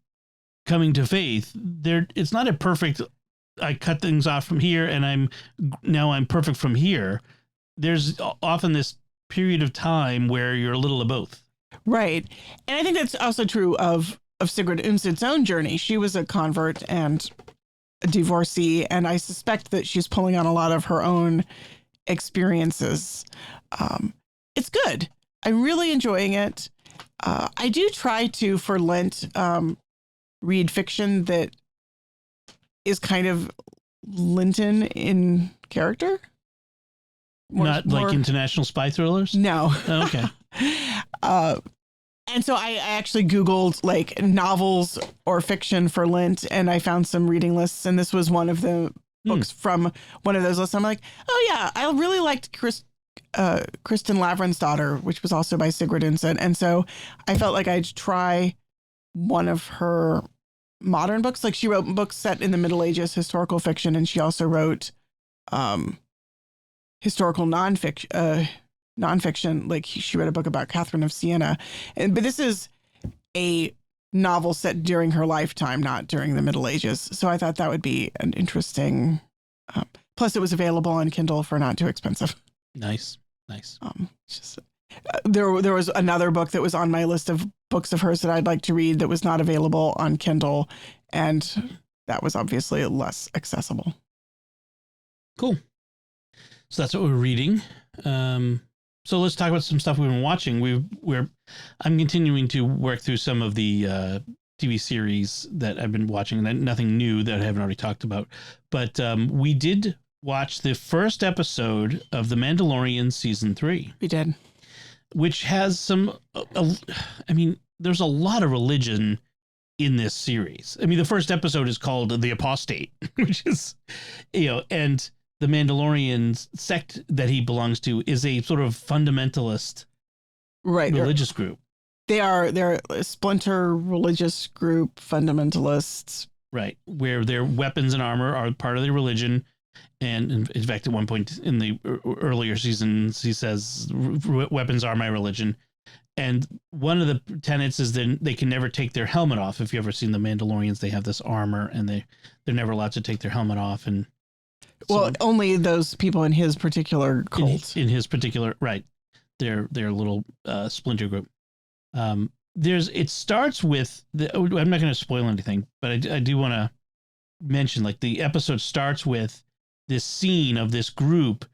S1: coming to faith, it's not a perfect, I cut things off from here and I'm perfect from here. There's often this period of time where you're a little of both. Right.
S2: And I think that's also true of Sigrid Undset's own journey. She was a convert and a divorcee, and I suspect that she's pulling on a lot of her own experiences. It's good. I'm really enjoying it. I do try to, for Lent, read fiction that is kind of Lenten in character.
S1: Not like international spy thrillers?
S2: No.
S1: Oh, okay.
S2: And so I actually Googled like novels or fiction for Lent, and I found some reading lists, and this was one of the books from one of those lists. I'm like, oh yeah, I really liked Kristen Lavransdatter, which was also by Sigrid Undset. And so I felt like I'd try one of her modern books. Like, she wrote books set in the Middle Ages, historical fiction, and she also wrote historical nonfiction, nonfiction. Like she read a book about Catherine of Siena, but this is a novel set during her lifetime, not during the Middle Ages. So I thought that would be an interesting. Plus, it was available on Kindle for not too expensive.
S1: Nice.
S2: There was another book that was on my list of books of hers that I'd like to read that was not available on Kindle, and that was obviously less accessible.
S1: Cool. So that's what we're reading. So let's talk about some stuff we've been watching. I'm continuing to work through some of the TV series that I've been watching, and nothing new that I haven't already talked about. But we did watch the first episode of The Mandalorian season 3.
S2: We did.
S1: Which has some, there's a lot of religion in this series. I mean, the first episode is called The Apostate, which is, and the Mandalorian sect that he belongs to is a sort of fundamentalist religious group.
S2: They're a splinter religious group, fundamentalists.
S1: Right. Where their weapons and armor are part of their religion. And in fact, at one point in the earlier seasons, he says, weapons are my religion. And one of the tenets is that they can never take their helmet off. If you've ever seen the Mandalorians, they have this armor and they're never allowed to take their helmet off. And
S2: well, only those people in his particular cult.
S1: In his particular, right. Their little splinter group. It starts with, I'm not going to spoil anything, but I do want to mention, like, the episode starts with this scene of this group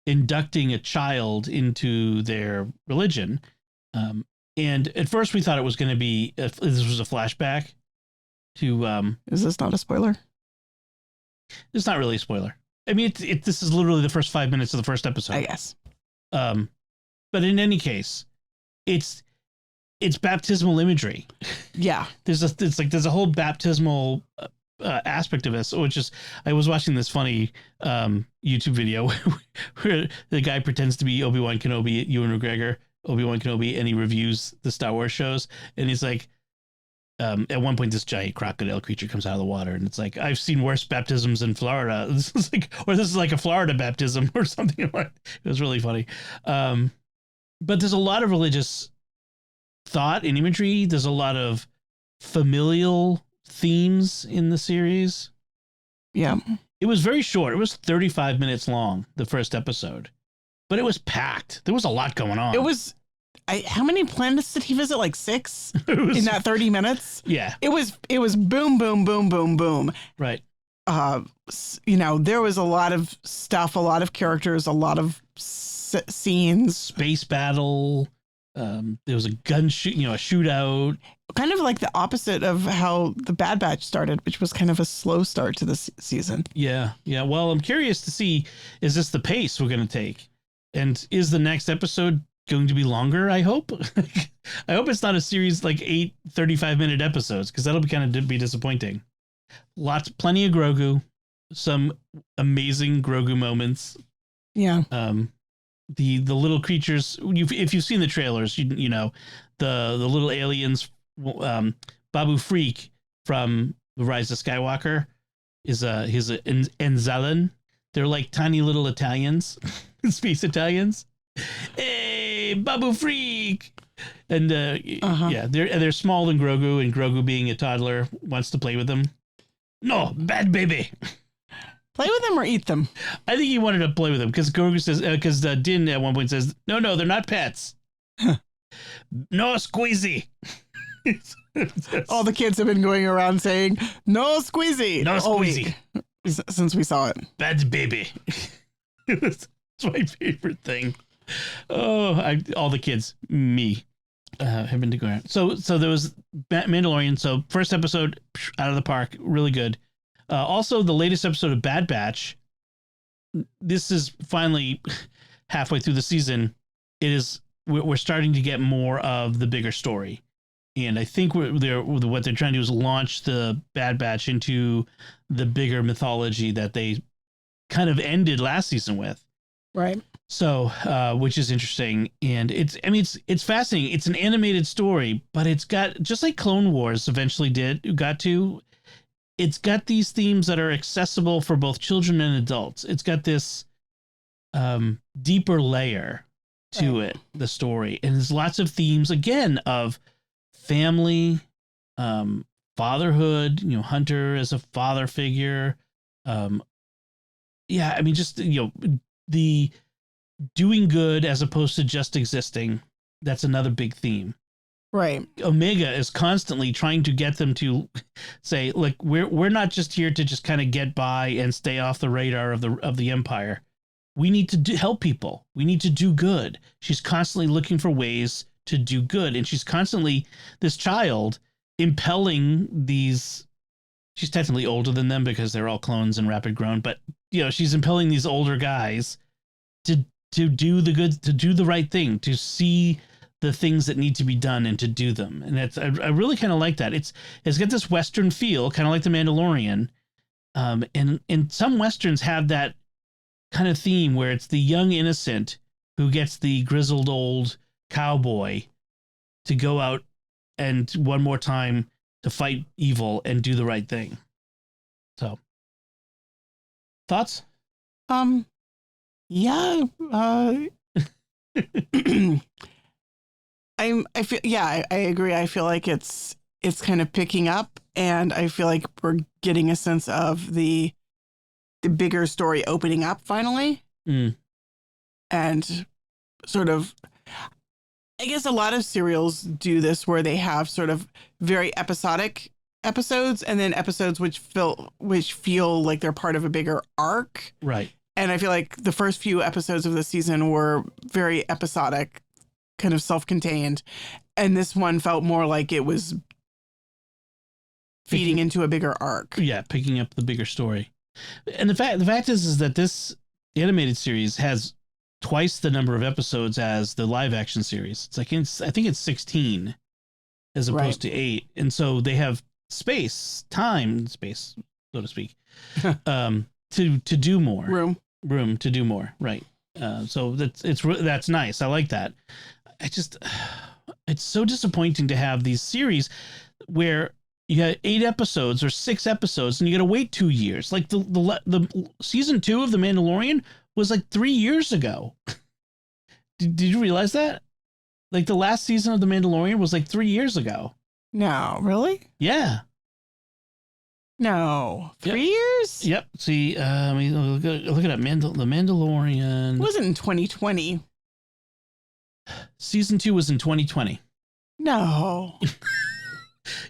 S1: inducting a child into their religion. And at first we thought it was going to be, this was a flashback to...
S2: Is this not a spoiler?
S1: It's not really a spoiler. I mean, this is literally the first 5 minutes of the first episode.
S2: I guess.
S1: But in any case, it's baptismal imagery.
S2: Yeah.
S1: There's a whole baptismal aspect of this, which is, I was watching this funny YouTube video where the guy pretends to be Obi-Wan Kenobi, Ewan McGregor, Obi-Wan Kenobi, and he reviews the Star Wars shows, and he's like, at one point this giant crocodile creature comes out of the water, and it's like, I've seen worse baptisms in Florida. This is like a Florida baptism or something like that. It was really funny. But there's a lot of religious thought and imagery. There's a lot of familial themes in the series.
S2: Yeah.
S1: It was very short. It was 35 minutes long, the first episode, but it was packed. There was a lot going on.
S2: It was, how many planets did he visit? Like 6 in that 30 minutes?
S1: Yeah.
S2: It was boom, boom, boom, boom, boom.
S1: Right.
S2: There was a lot of stuff, a lot of characters, a lot of scenes.
S1: Space battle. There was a gun shoot, a shootout.
S2: Kind of like the opposite of how the Bad Batch started, which was kind of a slow start to this season.
S1: Yeah. Yeah. Well, I'm curious to see, is this the pace we're going to take? And is the next episode going to be longer? I hope. I hope it's not a series like 8 35-minute episodes, because that'll be kind of be disappointing. Plenty of Grogu, some amazing Grogu moments.
S2: Yeah.
S1: The little creatures, if you've seen the trailers, you know the little aliens. Babu Freak from The Rise of Skywalker is an Enzalan. They're like tiny little Italians, space Italians. Hey, Babu Freak! And yeah, they're smaller than Grogu, and Grogu, being a toddler, wants to play with them. No, bad baby.
S2: Play with them or eat them?
S1: I think he wanted to play with them because Grogu says, because Din at one point says, no, they're not pets. No squeezy.
S2: All the kids have been going around saying, no squeezy.
S1: No squeezy.
S2: Since we saw it.
S1: Bad baby. It's my favorite thing. Oh, all the kids, me, have been going around. So there was Mandalorian. So first episode, out of the park, really good. Also, the latest episode of Bad Batch. This is finally halfway through the season. We're starting to get more of the bigger story, and I think what they're trying to do is launch the Bad Batch into the bigger mythology that they kind of ended last season with.
S2: Right.
S1: So, which is interesting, and it's fascinating. It's an animated story, but it's got, just like Clone Wars eventually it's got these themes that are accessible for both children and adults. It's got this deeper layer to it, the story. And there's lots of themes, again, of family, fatherhood, Hunter as a father figure. Yeah, I mean, just, the doing good as opposed to just existing. That's another big theme.
S2: Right.
S1: Omega is constantly trying to get them to say, look, we're not just here to just kind of get by and stay off the radar of the Empire. We need to help people. We need to do good. She's constantly looking for ways to do good. And she's constantly, this child, impelling these, she's technically older than them because they're all clones and rapid grown, but she's impelling these older guys to do the good, to do the right thing, to see the things that need to be done and to do them. And I really kind of like that. It's got this Western feel, kind of like the Mandalorian. And some Westerns have that kind of theme where it's the young innocent who gets the grizzled old cowboy to go out and one more time to fight evil and do the right thing. So, thoughts?
S2: Yeah. I agree. I feel like it's kind of picking up, and I feel like we're getting a sense of the bigger story opening up finally. And sort of, I guess a lot of serials do this where they have sort of very episodic episodes and then episodes which feel like they're part of a bigger arc.
S1: Right.
S2: And I feel like the first few episodes of the season were very episodic, kind of self-contained. And this one felt more like it was feeding into a bigger arc. Yeah,
S1: picking up the bigger story. And the fact is that this animated series has twice the number of episodes as the live action series. It's like, I think it's 16 as opposed to 8. And so they have space, so to speak, to do more. Room to do more. Right. So that's nice. I like that. It's so disappointing to have these series where you got 8 episodes or 6 episodes and you got to wait 2 years. Like the season 2 of The Mandalorian was like 3 years ago. Did you realize that? Like the last season of The Mandalorian was like 3 years ago.
S2: No, really?
S1: Yeah.
S2: No, 3 years?
S1: Yep. See, I mean, look at The Mandalorian.
S2: It wasn't in 2020.
S1: Season 2 was in 2020.
S2: No.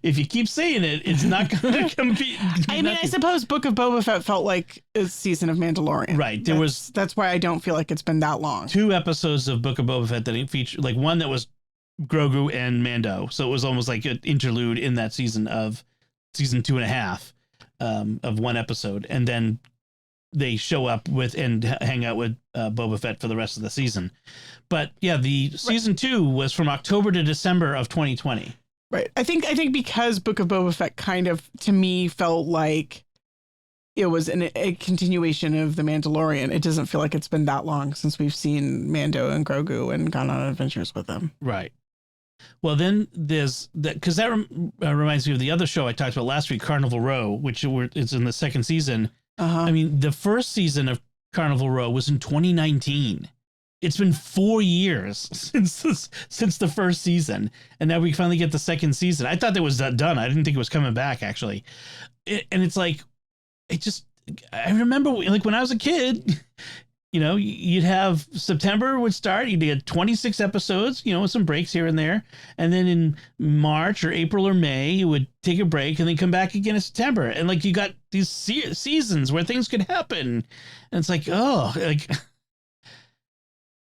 S1: If you keep saying it, it's not going to compete.
S2: I mean, I suppose Book of Boba Fett felt like a season of Mandalorian.
S1: Right.
S2: That's why I don't feel like it's been that long.
S1: 2 episodes of Book of Boba Fett that featured, like one that was Grogu and Mando. So it was almost like an interlude in that season of season 2.5 of one episode. And then they show up with and hang out with Boba Fett for the rest of the season. But yeah, the season 2 was from October to December of 2020.
S2: Right. I think because Book of Boba Fett kind of, to me, felt like it was a continuation of The Mandalorian. It doesn't feel like it's been that long since we've seen Mando and Grogu and gone on adventures with them.
S1: Right. Well, then there's that, because that reminds me of the other show I talked about last week, Carnival Row, which is in the second season. I mean, the first season of Carnival Row was in 2019. It's been 4 years since the first season, and now we finally get the second season. I thought that was done. I didn't think it was coming back, actually. And it's like, I remember like when I was a kid, you'd have September would start, you'd get 26 episodes, with some breaks here and there. And then in March or April or May, you would take a break and then come back again in September. And like, you got these seasons where things could happen. And it's like,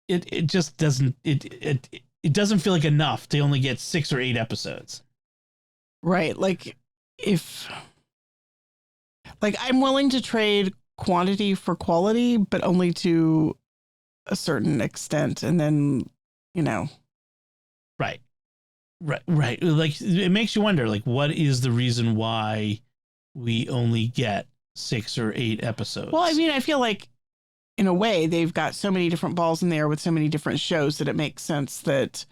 S1: it just doesn't, it doesn't feel like enough to only get 6 or 8 episodes.
S2: Right. Like I'm willing to trade quantity for quality, but only to a certain extent. And then,
S1: Right. Like it makes you wonder, like, what is the reason why we only get 6 or 8 episodes?
S2: Well, I mean, I feel like in a way they've got so many different balls in there with so many different shows that it makes sense that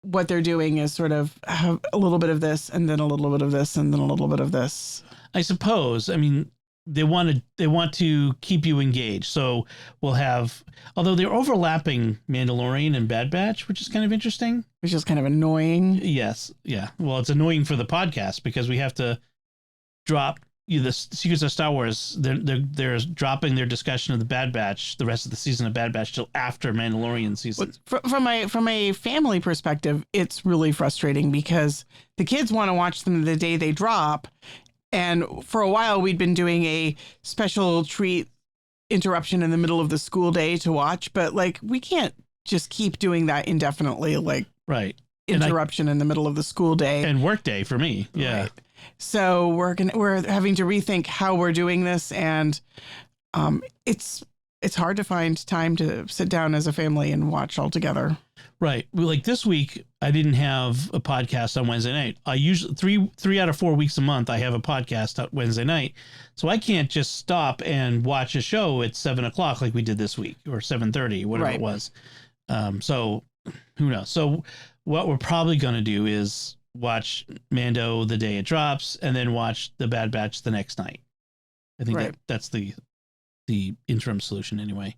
S2: what they're doing is sort of have a little bit of this and then a little bit of this and then a little bit of this.
S1: I suppose. I mean, they want to keep you engaged. So we'll have, although they're overlapping Mandalorian and Bad Batch, which is kind of interesting.
S2: Which is kind of annoying.
S1: Yes. Yeah. Well, it's annoying for the podcast because we have to drop the Secrets of Star Wars. They're dropping their discussion of the Bad Batch, the rest of the season of Bad Batch, till after Mandalorian season.
S2: From a family perspective, it's really frustrating because the kids want to watch them the day they drop. And for a while, we'd been doing a special treat interruption in the middle of the school day to watch. But like, we can't just keep doing that indefinitely. Like,
S1: right.
S2: Interruption in the middle of the school day
S1: and work day for me. Yeah.
S2: Right. So we're having to rethink how we're doing this. And it's hard to find time to sit down as a family and watch all together.
S1: Right. Well, like this week, I didn't have a podcast on Wednesday night. I usually three out of 4 weeks a month, I have a podcast on Wednesday night. So I can't just stop and watch a show at 7:00 like we did this week, or 7:30, whatever it was. So who knows? So what we're probably going to do is watch Mando the day it drops and then watch the Bad Batch the next night. I think that's the interim solution anyway.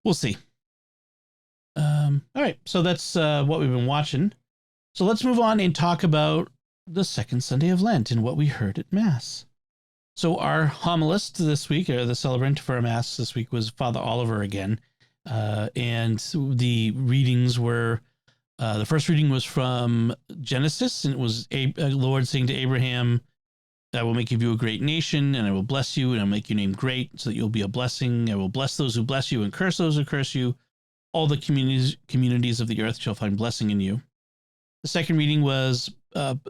S1: We'll see. All right, so that's what we've been watching. So let's move on and talk about the second Sunday of Lent and what we heard at Mass. So our homilist this week, or the celebrant for our Mass this week, was Father Oliver again. And the readings were, the first reading was from Genesis, and it was the Lord saying to Abraham, I will make of you a great nation, and I will bless you, and I'll make your name great, so that you'll be a blessing. I will bless those who bless you and curse those who curse you. All the communities of the earth shall find blessing in you. The second reading was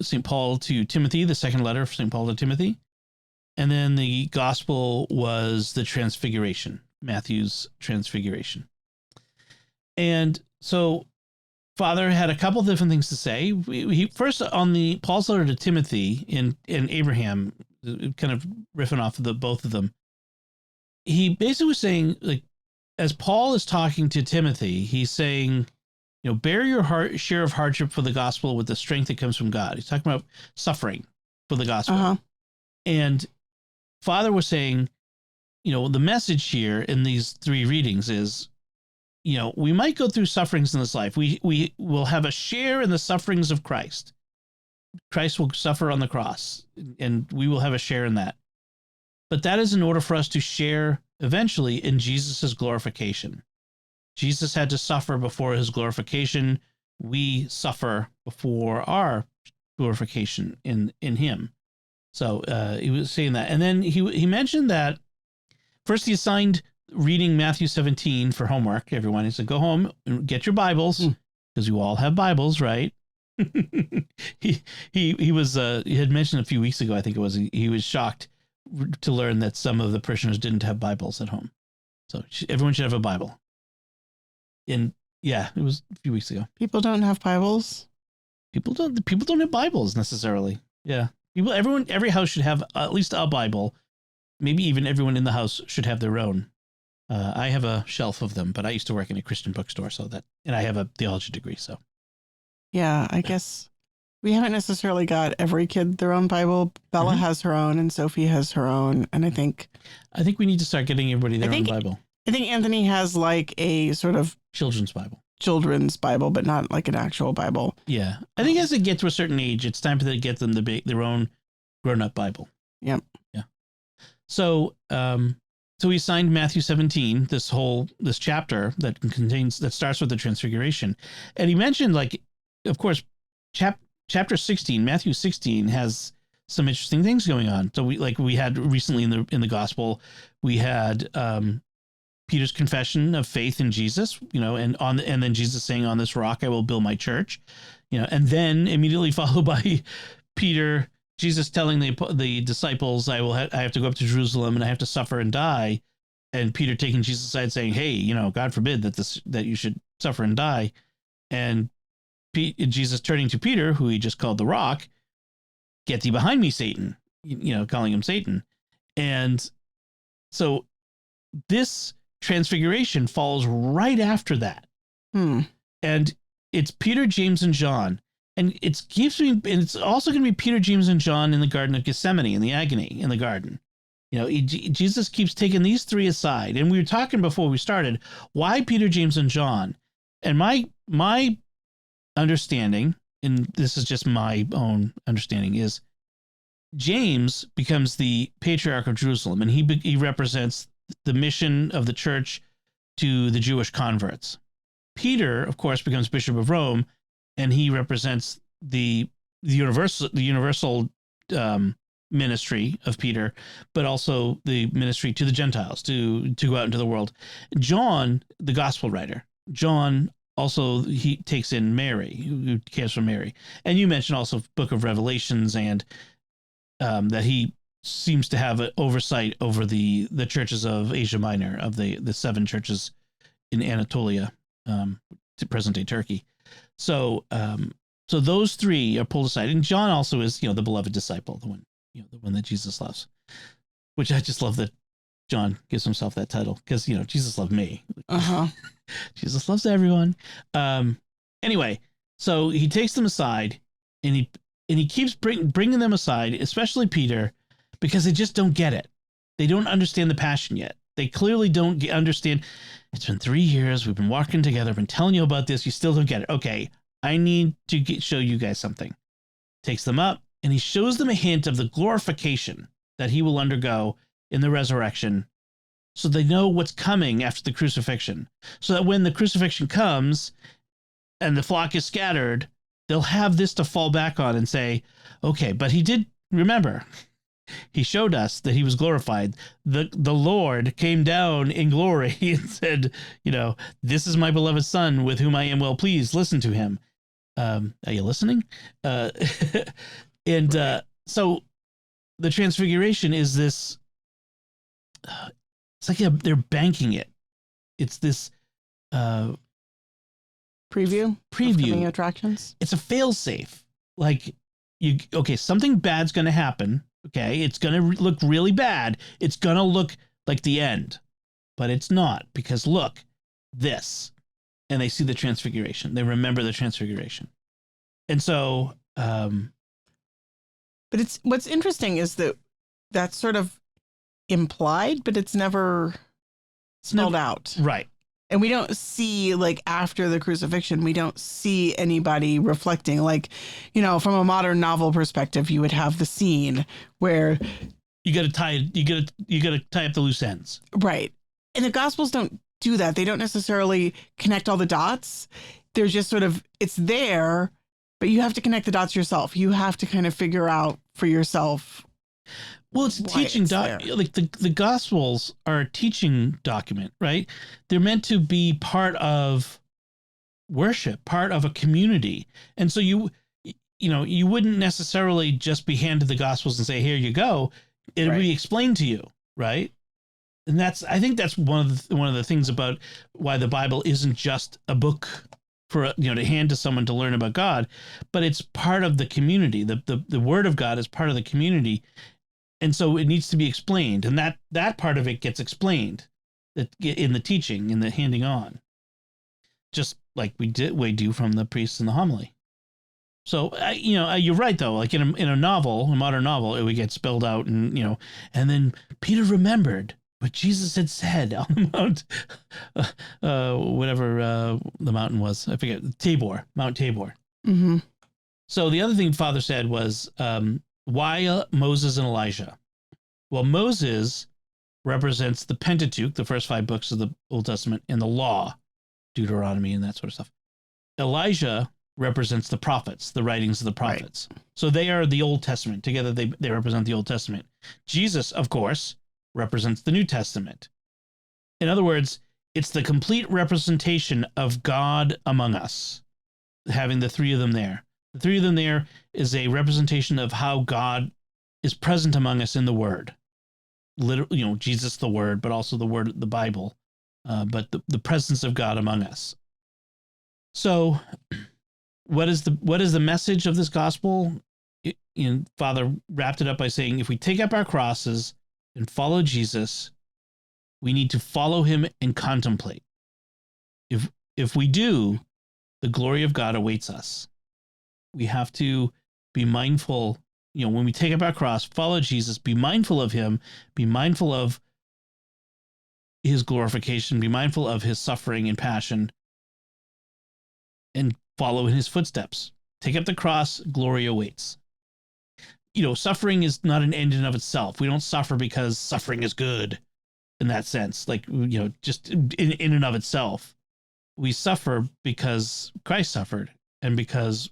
S1: St. Paul to Timothy, the second letter of St. Paul to Timothy. And then the gospel was the Transfiguration, Matthew's Transfiguration. And so Father had a couple of different things to say. He first, on the Paul's letter to Timothy and Abraham, kind of riffing off of both of them, he basically was saying, like, as Paul is talking to Timothy, he's saying, bear your share of hardship for the gospel with the strength that comes from God. He's talking about suffering for the gospel. Uh-huh. And Father was saying, the message here in these three readings is, we might go through sufferings in this life. We will have a share in the sufferings of Christ. Christ will suffer on the cross, and we will have a share in that. But that is in order for us to share eventually in Jesus's glorification. Jesus had to suffer before his glorification. We suffer before our glorification in him. So he was saying that. And then he mentioned that first he assigned reading Matthew 17 for homework, everyone. He said, go home and get your Bibles, because you all have Bibles, right? he had mentioned a few weeks ago, I think it was, he was shocked to learn that some of the parishioners didn't have Bibles at home. So everyone should have a Bible. And yeah, it was a few weeks ago.
S2: People don't have Bibles.
S1: People don't have Bibles necessarily. Yeah. Every house should have at least a Bible. Maybe even everyone in the house should have their own. I have a shelf of them, but I used to work in a Christian bookstore, and I have a theology degree, so.
S2: Yeah, I guess we haven't necessarily got every kid their own Bible. Bella has her own, and Sophie has her own, and I think
S1: we need to start getting everybody their own Bible.
S2: I think Anthony has like a sort of
S1: children's Bible,
S2: but not like an actual Bible.
S1: Yeah, I think as they get to a certain age, it's time for them to get them their own grown-up Bible.
S2: Yep.
S1: Yeah. So, so we assigned Matthew 17, this chapter that starts with the Transfiguration, and he mentioned, like, of course, chapter 16, Matthew 16 has some interesting things going on. So we had recently in the gospel, we had Peter's confession of faith in Jesus, and then Jesus saying, on this rock I will build my church, and then immediately followed by Jesus telling the disciples, I have to go up to Jerusalem and I have to suffer and die. And Peter taking Jesus aside saying, hey, God forbid that you should suffer and die. And Jesus turning to Peter, who he just called the rock, get thee behind me, Satan, calling him Satan. And so this Transfiguration follows right after that. And it's Peter, James, and John. And it's also going to be Peter, James, and John in the Garden of Gethsemane, in the agony in the garden. Jesus keeps taking these three aside. And we were talking before we started, why Peter, James, and John? And my understanding, and this is just my own understanding, is James becomes the patriarch of Jerusalem, and he represents the mission of the church to the Jewish converts. Peter, of course, becomes Bishop of Rome, and he represents the universal ministry of Peter, but also the ministry to the Gentiles to go out into the world. John, the gospel writer, John also, he takes in Mary, who cares for Mary. And you mentioned also Book of Revelations, and that he seems to have an oversight over the churches of Asia Minor, of the 7 churches in Anatolia, to present-day Turkey. So those three are pulled aside, and John also is, the beloved disciple, the one that Jesus loves, which I just love that John gives himself that title, because Jesus loved me. Jesus loves everyone. Anyway, so he takes them aside, and he keeps bringing them aside, especially Peter, because they just don't get it. They don't understand the passion yet. They clearly don't understand. It's been 3 years. We've been walking together. I've been telling you about this. You still don't get it. Okay, I need to show you guys something. Takes them up, and he shows them a hint of the glorification that he will undergo in the resurrection, so they know what's coming after the crucifixion. So that when the crucifixion comes and the flock is scattered, they'll have this to fall back on and say, okay, but he did remember. He showed us that he was glorified. The Lord came down in glory and said, this is my beloved son with whom I am well pleased. Listen to him. Are you listening? So the Transfiguration is this, it's like they're banking it. It's this
S2: preview of attractions. It's
S1: a fail-safe. Like, something bad's going to happen. Okay, it's going to look really bad. It's going to look like the end, but it's not, because look, this. And they see the Transfiguration. They remember the Transfiguration. And so, but
S2: what's interesting is that that's sort of implied, but it's never spelled out.
S1: Right.
S2: And we don't see, like, after the crucifixion, we don't see anybody reflecting. Like, from a modern novel perspective, you would have the scene where
S1: you got to tie up the loose ends.
S2: Right. And the Gospels don't do that. They don't necessarily connect all the dots. They're just sort of, it's there, but you have to connect the dots yourself. You have to kind of figure out for yourself.
S1: Well, it's a teaching like the Gospels are a teaching document, right? They're meant to be part of worship, part of a community. And so you wouldn't necessarily just be handed the Gospels and say, here you go. It would be explained to you, right? And I think that's one of the things about why the Bible isn't just a book for to hand to someone to learn about God, but it's part of the community. The Word of God is part of the community. And so it needs to be explained, and that part of it gets explained in the teaching, in the handing on, just like we do from the priests in the homily. So you're right though. Like in a novel, a modern novel, it would get spelled out, and and then Peter remembered what Jesus had said on the mount, whatever the mountain was. I forget. Mount Tabor.
S2: Mm-hmm.
S1: So the other thing Father said was, why Moses and Elijah? Well, Moses represents the Pentateuch, the first 5 books of the Old Testament, and the law, Deuteronomy and that sort of stuff. Elijah represents the prophets, the writings of the prophets. Right. So they are the Old Testament. Together they represent the Old Testament. Jesus, of course, represents the New Testament. In other words, it's the complete representation of God among us, having the 3 of them there. The 3 of them there is a representation of how God is present among us in the Word. Literally, Jesus the Word, but also the Word, the Bible, but the presence of God among us. So, what is the message of this gospel? Father wrapped it up by saying, if we take up our crosses and follow Jesus, we need to follow him and contemplate. If we do, the glory of God awaits us. We have to be mindful when we take up our cross, follow Jesus, be mindful of him, be mindful of his glorification, be mindful of his suffering and passion, and follow in his footsteps. Take up the cross, glory awaits. Suffering is not an end in of itself. We don't suffer because suffering is good in that sense, just in and of itself. We suffer because Christ suffered and because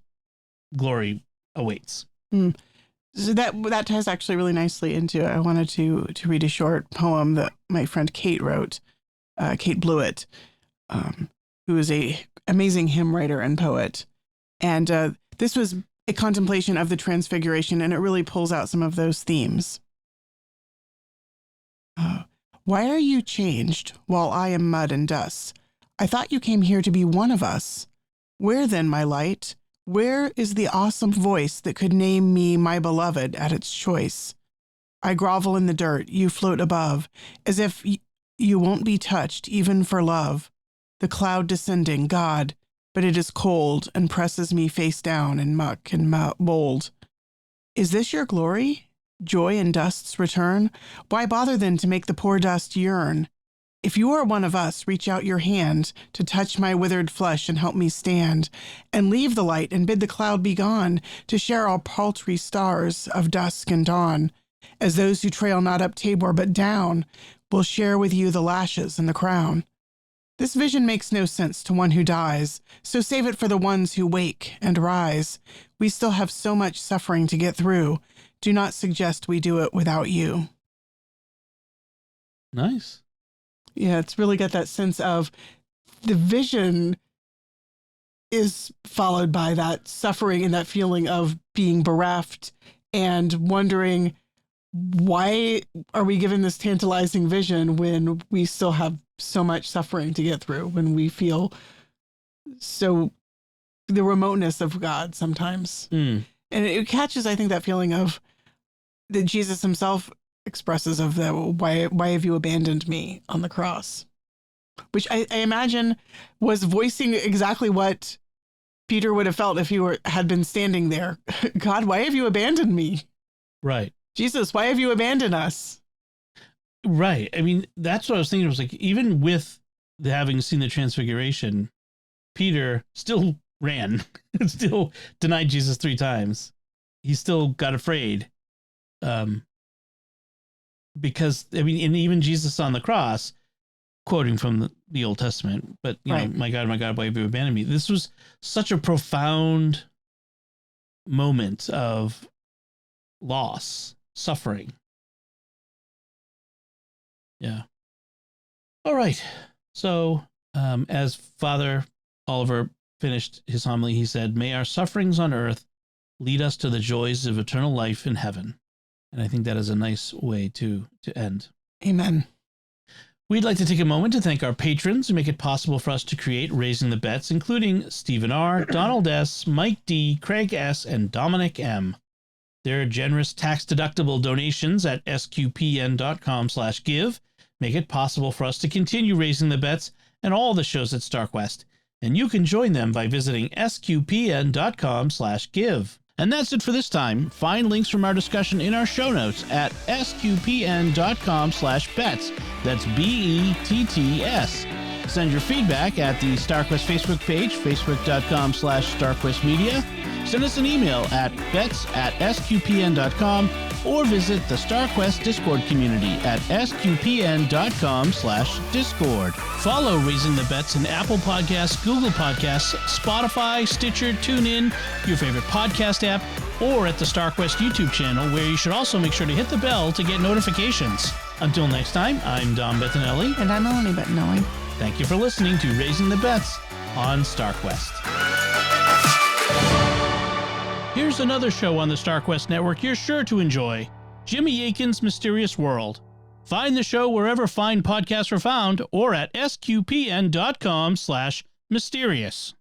S1: glory awaits.
S2: So that ties actually really nicely into, I wanted to read a short poem that my friend Kate wrote, Kate Blewett, who is a amazing hymn writer and poet. And this was a contemplation of the Transfiguration, and it really pulls out some of those themes. Why are you changed while I am mud and dust? I thought you came here to be one of us. Where then, my light? Where is the awesome voice that could name me my beloved at its choice? I grovel in the dirt, you float above, as if you won't be touched even for love. The cloud descending, God, but it is cold and presses me face down in muck and mold. Is this your glory? Joy in dust's return? Why bother then to make the poor dust yearn? If you are one of us, reach out your hand to touch my withered flesh and help me stand, and leave the light and bid the cloud be gone, to share our paltry stars of dusk and dawn. As those who trail not up Tabor but down will share with you the lashes and the crown. This vision makes no sense to one who dies, so save it for the ones who wake and rise. We still have so much suffering to get through. Do not suggest we do it without you.
S1: Nice.
S2: Yeah, it's really got that sense of the vision is followed by that suffering and that feeling of being bereft and wondering, why are we given this tantalizing vision when we still have so much suffering to get through, when we feel so the remoteness of God sometimes. And it catches, I think, that feeling of that Jesus himself expresses of the why have you abandoned me on the cross, which I imagine was voicing exactly what Peter would have felt if he had been standing there. God, why have you abandoned me?
S1: Right.
S2: Jesus, why have you abandoned us?
S1: Right. I mean, that's what I was thinking. It was like, even with having seen the Transfiguration, Peter still ran, still denied Jesus 3 times. He still got afraid. Because, I mean, and even Jesus on the cross, quoting from the Old Testament, but, you know, my God, why have you abandoned me? This was such a profound moment of loss, suffering. Yeah. All right. So, as Father Oliver finished his homily, he said, "May our sufferings on earth lead us to the joys of eternal life in heaven." And I think that is a nice way to end.
S2: Amen.
S1: We'd like to take a moment to thank our patrons who make it possible for us to create Raising the Bets, including Stephen R., Donald S., Mike D., Craig S., and Dominic M. Their generous tax-deductible donations at sqpn.com/give make it possible for us to continue Raising the Bets and all the shows at StarQuest. And you can join them by visiting sqpn.com/give. And that's it for this time. Find links from our discussion in our show notes at sqpn.com/bets. That's BETTS. Send your feedback at the StarQuest Facebook page, facebook.com/StarQuestMedia. Send us an email at bets@sqpn.com or visit the StarQuest Discord community at sqpn.com/discord. Follow Raising the Bets in Apple Podcasts, Google Podcasts, Spotify, Stitcher, TuneIn, your favorite podcast app, or at the StarQuest YouTube channel, where you should also make sure to hit the bell to get notifications. Until next time, I'm Dom Bettinelli.
S2: And I'm Melanie Bettinelli.
S1: Thank you for listening to Raising the Bets on StarQuest. Here's another show on the StarQuest network you're sure to enjoy, Jimmy Akin's Mysterious World. Find the show wherever fine podcasts are found or at sqpn.com/mysterious.